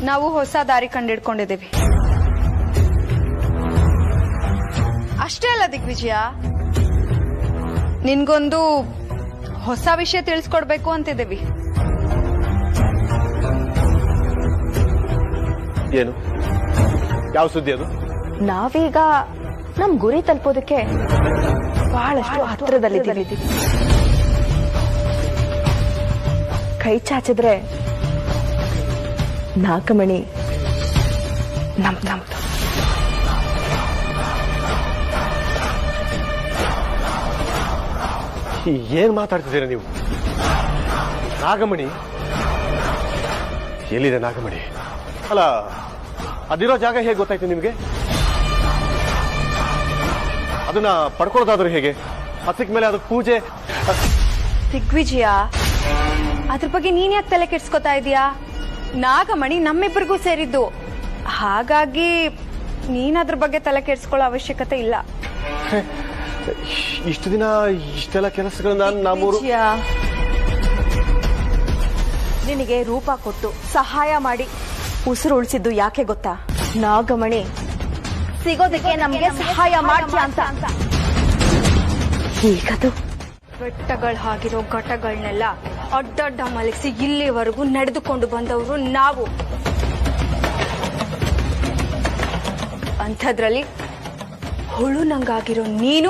ನಾವು ಹೊಸ ದಾರಿ ಕಂಡಿಡ್ಕೊಂಡಿದ್ದೀವಿ. ಅಷ್ಟೇ ಅಲ್ಲ ದಿಗ್ವಿಜಯ, ನಿನ್ಗೊಂದು ಹೊಸ ವಿಷಯ ತಿಳಿಸ್ಕೊಡ್ಬೇಕು ಅಂತಿದ್ದೀವಿ. ಏನು? ಯಾವ ಸುದ್ದಿ ಅದು? ನಾವೀಗ ನಮ್ ಗುರಿ ತಲುಪೋದಕ್ಕೆ ಬಹಳಷ್ಟು ಹತ್ತಿರದಲ್ಲಿದ್ದೀವಿ. ಕೈ ಚಾಚಿದ್ರೆ ನಾಗಮಣಿ ನಮ್ದು. ಏನ್ ಮಾತಾಡ್ತಿದ್ದೀರಾ ನೀವು? ನಾಗಮಣಿ ಎಲ್ಲಿದೆ? ನಾಗಮಣಿ ಅಲ್ಲ, ಅದಿರೋ ಜಾಗ ಹೇಗೆ ಗೊತ್ತಾಯ್ತು ನಿಮ್ಗೆ? ಅದನ್ನ ಪಡ್ಕೊಳ್ಳೋದಾದ್ರೂ ಹೇಗೆ? ಹಸಿಕ್ ಮೇಲೆ ಅದಕ್ಕೆ ಪೂಜೆ. ದಿಗ್ವಿಜಯ, ಅದ್ರ ಬಗ್ಗೆ ನೀನ್ ಯಾಕೆ ತಲೆ ಕೆಡ್ಸ್ಕೊತಾ ಇದೀಯಾ? ನಾಗಮಣಿ ನಮ್ಮಿಬ್ಬರಿಗೂ ಸೇರಿದ್ದು, ಹಾಗಾಗಿ ನೀನ್ ಅದ್ರ ಬಗ್ಗೆ ತಲೆ ಕೆಡ್ಸ್ಕೊಳ್ಳೋ ಅವಶ್ಯಕತೆ ಇಲ್ಲ. ಇಷ್ಟು ದಿನ ಇಷ್ಟೆಲ್ಲ ಕೆಲಸಗಳನ್ನ ನಮ್ಮೂರು ನಿನಗೆ ರೂಪ ಕೊಟ್ಟು ಸಹಾಯ ಮಾಡಿ ಉಸಿರು ಉಳಿಸಿದ್ದು ಯಾಕೆ ಗೊತ್ತಾ? ನಾಗಮಣಿ ಸಿಗೋದಕ್ಕೆ ನಮ್ಗೆ ಸಹಾಯ ಮಾಡ್ತೀಯ ಅಂತ. ಈಗದು ಬೆಟ್ಟಗಳು ಆಗಿರೋ ಘಟಗಳನ್ನೆಲ್ಲ ಅಡ್ಡಡ್ಡ ಮಲಗಿಸಿ ಇಲ್ಲಿವರೆಗೂ ನಡೆದುಕೊಂಡು ಬಂದವರು ನಾವು. ಅಂಥದ್ರಲ್ಲಿ ಹುಳು ನಂಗಾಗಿರೋ ನೀನು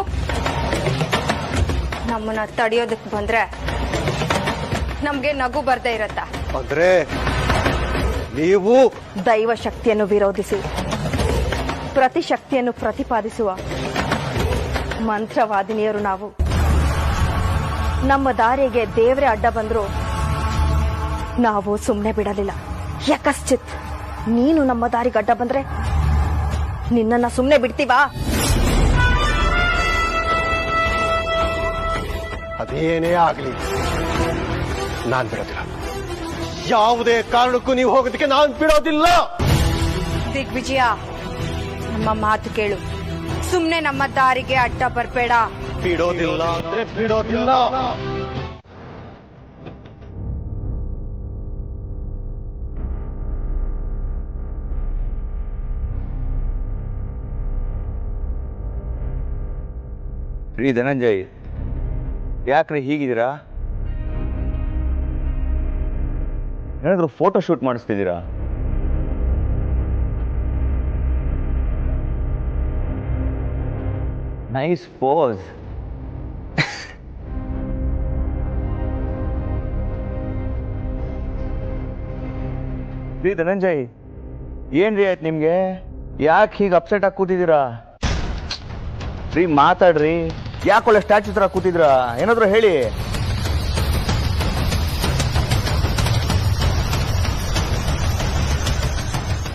ನಮ್ಮನ್ನ ತಡೆಯೋದಕ್ಕೆ ಬಂದ್ರೆ ನಮ್ಗೆ ನಗು ಬರ್ದೇ ಇರತ್ತ. ಅಂದ್ರೆ ನೀವು ದೈವ ಶಕ್ತಿಯನ್ನು ವಿರೋಧಿಸಿ ಪ್ರತಿಶಕ್ತಿಯನ್ನು ಪ್ರತಿಪಾದಿಸುವ ಮಂತ್ರವಾದಿನಿಯರು ನಾವು. ನಮ್ಮ ದಾರಿಗೆ ದೇವರೇ ಅಡ್ಡ ಬಂದ್ರು ನಾವು ಸುಮ್ಮನೆ ಬಿಡಲಿಲ್ಲ. ಯಾಕಶ್ಚಿತ್ ನೀನು ನಮ್ಮ ದಾರಿಗೆ ಅಡ್ಡ ಬಂದ್ರೆ ನಿನ್ನನ್ನ ಸುಮ್ಮನೆ ಬಿಡ್ತೀವಾ? ಅದೇನೇ ಆಗ್ಲಿ ನಾನ್ ಬಿಡೋದಿಲ್ಲ. ಯಾವುದೇ ಕಾರಣಕ್ಕೂ ನೀವು ಹೋಗೋದಕ್ಕೆ ನಾನ್ ಬಿಡೋದಿಲ್ಲ. ದಿಗ್ವಿಜಯ, ನಮ್ಮ ಮಾತು ಕೇಳು. ಸುಮ್ನೆ ನಮ್ಮ ದಾರಿಗೆ ಅಡ್ಡ ಬರ್ಬೇಡ. ಬಿಡೋದಿಲ್ಲ ಅಂದ್ರೆ ಬಿಡೋದಿಲ್ಲ. ರೀ ಧನಂಜಯ್, ಯಾಕ್ರಿ ಹೀಗಿದ್ದೀರಾ? ಏನಾದ್ರು ಫೋಟೋ ಶೂಟ್ ಮಾಡಿಸ್ತಿದ್ದೀರಾ? Nice pose. ರೀ ಧನಂಜಯ್, ಏನ್ರಿ ಆಯ್ತು ನಿಮ್ಗೆ? ಯಾಕೆ ಹೀಗೆ ಅಪ್ಸೆಟ್ ಆಗಿ ಕೂತಿದ್ದೀರಾ? ರೀ ಮಾತಾಡ್ರಿ. ಯಾಕೊಳ್ಳೆ ಸ್ಟ್ಯಾಚ್ಯೂ ತರ ಕೂತಿದ್ರ? ಏನಾದ್ರು ಹೇಳಿ.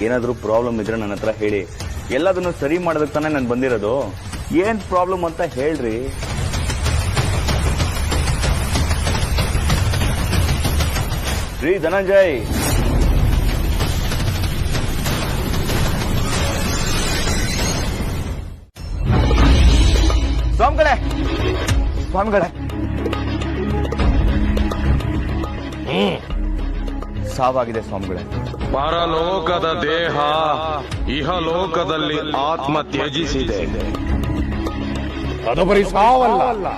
ಏನಾದ್ರೂ ಪ್ರಾಬ್ಲಮ್ ಇದ್ರೆ ನನ್ನ ಹತ್ರ ಹೇಳಿ. ಎಲ್ಲದನ್ನು ಸರಿ ಮಾಡೋದಕ್ಕೆ ತಾನೇ ನಾನು ಬಂದಿರೋದು. ಏನ್ ಪ್ರಾಬ್ಲಮ್ ಅಂತ ಹೇಳ್ರಿ. ರೀ ಧನಂಜಯ್, ಸ್ವಾಮಿಗಳೇ ಸ್ವಾಮಿಗಳೇ, ಸಾವಾಗಿದೆ ಸ್ವಾಮಿಗಳೇ. ಪರಲೋಕದ ದೇಹ ಇಹಲೋಕದಲ್ಲಿ ಆತ್ಮ ತ್ಯಜಿಸಿದೆ. ಅದು ಬರೀ ಸಾವಲ್ಲ,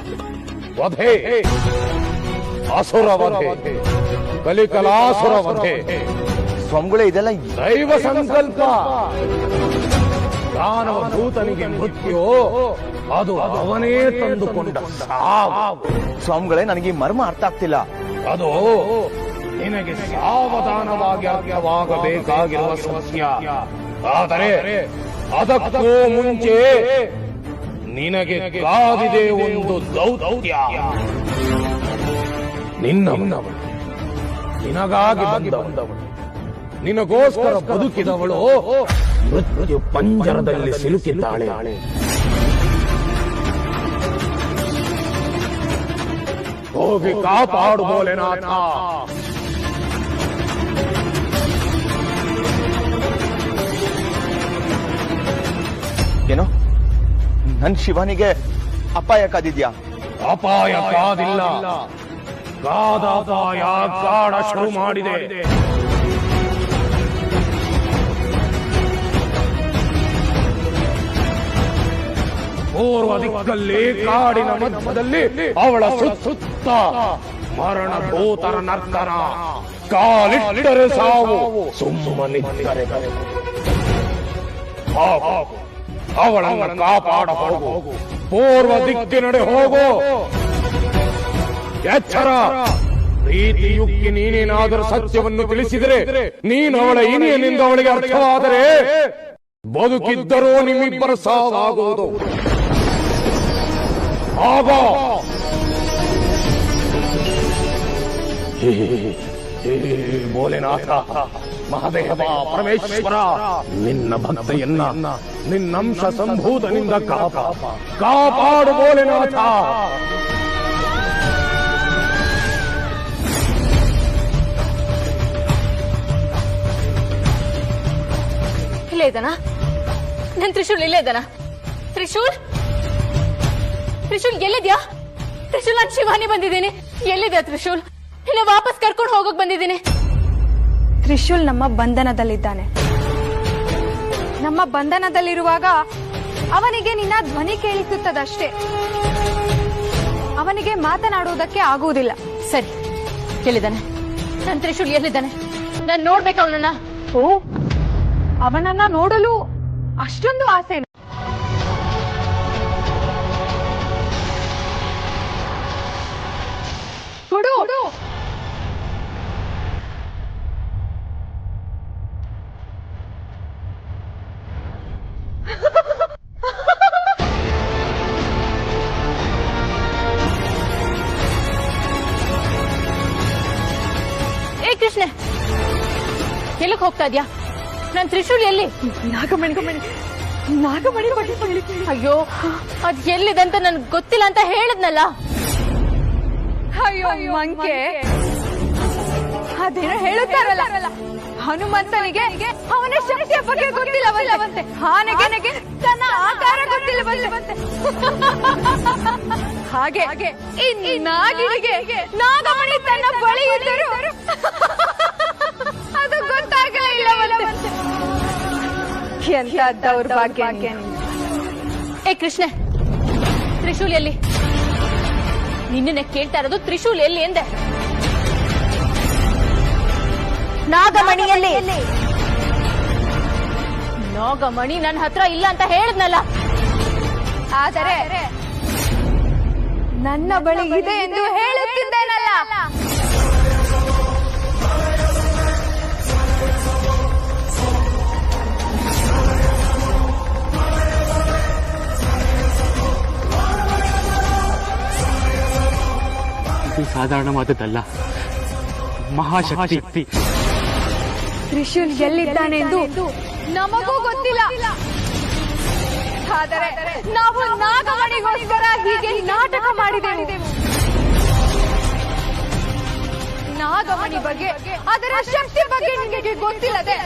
ವಧೆ, ಅಸುರ ವಧೆ, ಕಲಿಕಲಾಸುರ ವಧೆ. ಸ್ವಾಮಿಗಳೇ, ಇದೆಲ್ಲ ದೈವ ಸಂಕಲ್ಪ. ದಾನವ ಭೂತನಿಗೆ ಮೃತ್ಯು, ಅದು ಅವನೇ ತಂದುಕೊಂಡ ಸಾವು. ಸ್ವಾಮಿಗಳೇ, ನನಗೆ ಮರ್ಮ ಅರ್ಥ ಆಗ್ತಿಲ್ಲ. ಅದು ನಿನಗೆ ಸಾವಧಾನವಾಗಿ ಅರ್ಥವಾಗಬೇಕಾಗಿರುವ ಸತ್ಯ. ಆದರೆ ಅದಕ್ಕೂ ಮುಂಚೆ ನಿನಗೆ ಕಾದಿದೆ ಒಂದು ದೌತ್ಯ. ನಿನ್ನವಳು, ನಿನಗಾಗಿ ಬಂದವಳು, ನಿನಗೋಸ್ಕರ ಬದುಕಿದವಳು ಮೃತ್ಯು ಪಂಜರದಲ್ಲಿ ಸಿಲುಕಿದ್ದಾಳೆ. ಹೋಗಿ ಕಾಪಾಡು ಭೋಲೆನಾಥ. ಏನೋ ನನ್ ಶಿವಾನಿಗೆ ಅಪಾಯ ಕಾದಿದ್ಯಾ? ಅಪಾಯ ಕಾದಿಲ್ಲ, ಕಾದಾಪಾಯ ಕಾಡ ಶುರು ಮಾಡಿದೆ. ಪೂರ್ವ ದಿಕ್ಕಲ್ಲಿ ಕಾಡಿನ ಮಧ್ಯದಲ್ಲಿ ಅವಳ ಸುತ್ತ ಮರಣಭೂತರ ನರ್ತನ. ಕಾಲಿಟ್ಟರೆ ಸಾವು, ಸುಮ್ಮನಿದ್ದರೆ ಅವಳನ್ನು ಕಾಪಾಡ ಹೋಗು. ಪೂರ್ವ ದಿಕ್ಕಿನಡೆ ಹೋಗು. ಎಚ್ಚರ, ಪ್ರೀತಿಯುಕ್ತಿ ನೀನೇನಾದರೂ ಸತ್ಯವನ್ನು ತಿಳಿಸಿದರೆ, ನೀನು ಅವಳ ಇನಿಯನಿಂದ ಅವಳಿಗೆ ಅರ್ಥವಾದರೆ ಬದುಕಿದ್ದರೂ ನಿಮ್ಮಿಬ್ಬರ ಸಾವಾಗುವುದು. ಆಗ ಭೋಲೆನಾಥ, ಮಹಾದೇವ, ಪರಮೇಶ್ವರ, ನಿನ್ನ ಭಕ್ತೆಯನ್ನ ನಿನ್ನಂಶ ಸಂಭೂತನಿಂದ ಕಾಪಾಡು ಭೋಲೆನಾಥ. ಇಲ್ಲೇ ಇದ್ದಾನ ನನ್ ತ್ರಿಶೂಲ್? ಇಲ್ಲೇ ಇದ್ದಾನ ತ್ರಿಶೂಲ್? ತ್ರಿಶೂಲ್ ಎಲ್ಲಿದ್ಯಾ? ತ್ರಿಶೂಲ್, ನಾನು ಶಿವಾನಿ ಬಂದಿದ್ದೀನಿ. ಎಲ್ಲಿದ್ಯಾ ತ್ರಿಶೂಲ್? ಇಲ್ಲ, ವಾಪಸ್ ಕರ್ಕೊಂಡು ಹೋಗಕ್ ಬಂದಿದ್ದೀನಿ. ತ್ರಿಶೂಲ್ ನಮ್ಮ ಬಂಧನದಲ್ಲಿದ್ದಾನೆ. ನಮ್ಮ ಬಂಧನದಲ್ಲಿರುವಾಗ ಅವನಿಗೆ ನಿನ್ನ ಧ್ವನಿ ಕೇಳಿಸುತ್ತದಷ್ಟೇ. ಅವನಿಗೆ ಮಾತನಾಡುವುದಕ್ಕೆ ಆಗುವುದಿಲ್ಲ. ಸರಿ, ಎಲ್ಲಿದ್ದಾನೆ ನನ್ ತ್ರಿಶೂಲ್? ಎಲ್ಲಿದ್ದಾನೆ? ನಾನು ನೋಡ್ಬೇಕು ಅವನನ್ನ. ಓ, ಅವನನ್ನ ನೋಡಲು ಅಷ್ಟೊಂದು ಆಸೆ? ಕೊಡು. ಏ ಕೃಷ್ಣ, ಎಲ್ಲಕ್ಕೆ ಹೋಗ್ತಾ ಇದ್ಯಾ? ನನ್ ತ್ರಿಶೂಲ್ ಎಲ್ಲಿ? ನಾಗಮಣಿ ಅಯ್ಯೋ, ಅದ್ ಎಲ್ಲಿದೆ ಅಂತ ನನ್ಗೆ ಗೊತ್ತಿಲ್ಲ ಅಂತ ಹೇಳಿದ್ನಲ್ಲ. ಅಯ್ಯೋ ಮಂಕೆ, ಅದೇನೋ ಹೇಳುತ್ತಾರಲ್ಲ, ಹನುಮಂತನಿಗೆ ಅವನ ಶಕ್ತಿಯ ಬಗ್ಗೆ ಗೊತ್ತಿಲ್ಲವಲ್ಲವಂತೆ, ಆನೆಗೆ ತನ್ನ ಆಕಾರ ಗೊತ್ತಿಲ್ಲವಲ್ಲವಂತೆ. ಹಾಗೆ ಈ ನಾಗಿಗೆ ನಾಗಮಣಿ ತನ್ನ ಬಳಿ ಇದ್ದರೂ ಅದು ಗೊತ್ತಾಗಲೇ ಇಲ್ಲವಲ್ಲವಂತೆ. ಎಂತ ದೌರ್ಭಾಗ್ಯ. ಏ ಕೃಷ್ಣ, ತ್ರಿಶೂಲ್ ಎಲ್ಲಿ? ನಿನ್ನೆ ಕೇಳ್ತಾ ಇರೋದು ತ್ರಿಶೂಲ್ ಎಲ್ಲಿ ಎಂದೆ. ನಾಗಮಣಿಯಲ್ಲಿ. ನಾಗಮಣಿ ನನ್ನ ಹತ್ರ ಇಲ್ಲ ಅಂತ ಹೇಳಿದ್ನಲ್ಲ. ಆದರೆ ನನ್ನ ಬಳಿ ಇದೆ ಎಂದು ಹೇಳುತ್ತಿದ್ದೇನಲ್ಲ. ಇದು ಸಾಧಾರಣವಾದದ್ದಲ್ಲ, ಮಹಾಶಕ್ತಿ. ತ್ರಿಶೂಲ್ ಎಲ್ಲಿದ್ದಾನೆ ಎಂದು ನಮಗೂ ಗೊತ್ತಿಲ್ಲ. ಆದರೆ ನಾವು ನಾಗಮಣಿಗೋಸ್ಕರ ಹೀಗೆ ನಾಟಕ ಮಾಡಿದೆವು. ನಾಗಮಣಿ ಬಗ್ಗೆ, ಅದರ ಶಕ್ತಿ ಬಗ್ಗೆ ನಿನಗೆ ಗೊತ್ತಿಲ್ಲದೆ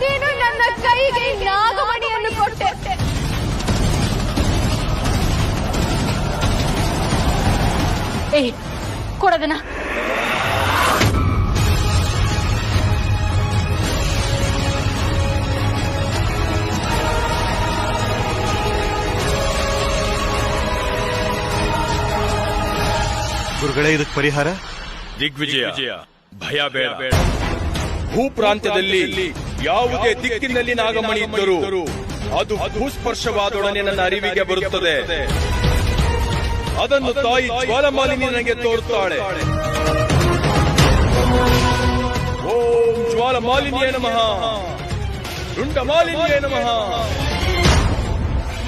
ನೀನು ನನ್ನ ಕೈಗೆ ನಾಗಮಣಿಯನ್ನು ಕೊಟ್ಟೆ. ಏಯ್, ಕೊಡೋದನ್ನ. ಗುರುಗಳೇ, ಇದಕ್ಕೆ ಪರಿಹಾರ? ದಿಗ್ವಿಜಯ, ಭಯ ಬೇಡ. ಭೂಪ್ರಾಂತ್ಯದಲ್ಲಿ ಯಾವುದೇ ದಿಕ್ಕಿನಲ್ಲಿ ನಾಗಮಣಿ ಇದ್ದರೂ ಅದು ಭೂಸ್ಪರ್ಶವಾದೊಡನೆ ನನ್ನ ಅರಿವಿಗೆ ಬರುತ್ತದೆ. ಅದನ್ನು ತಾಯಿ ಜ್ವಾಲಮಾಲಿನಿ ನನಗೆ ತೋರುತ್ತಾಳೆ. ಓಂ ಜ್ವಾಲಮಾಲಿನಿಯೇ ನಮಃ, ರುಂಡಮಾಲಿನಿಯೇ ನಮಃ.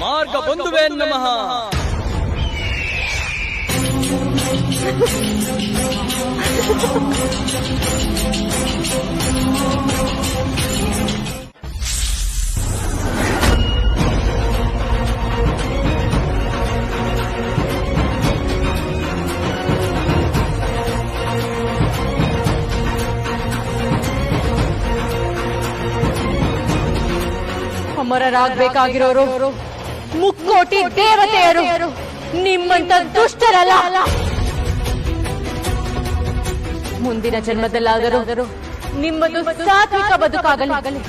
ಮಾರ್ಗ ಬಂಧುವೇ ನಮಃ. ಅಮರರಾಗಬೇಕಾಗಿರೋರು ಮುಕ್ಕೋಟಿ ದೇವತೆಯರು, ನಿಮ್ಮಂತ ದುಷ್ಟರಲ್ಲ. ಮುಂದಿನ ಜನ್ಮದಲ್ಲಾದರೂ ನಿಮ್ಮದು ಸಾತ್ವಿಕ ಬದುಕಾಗಲಿ.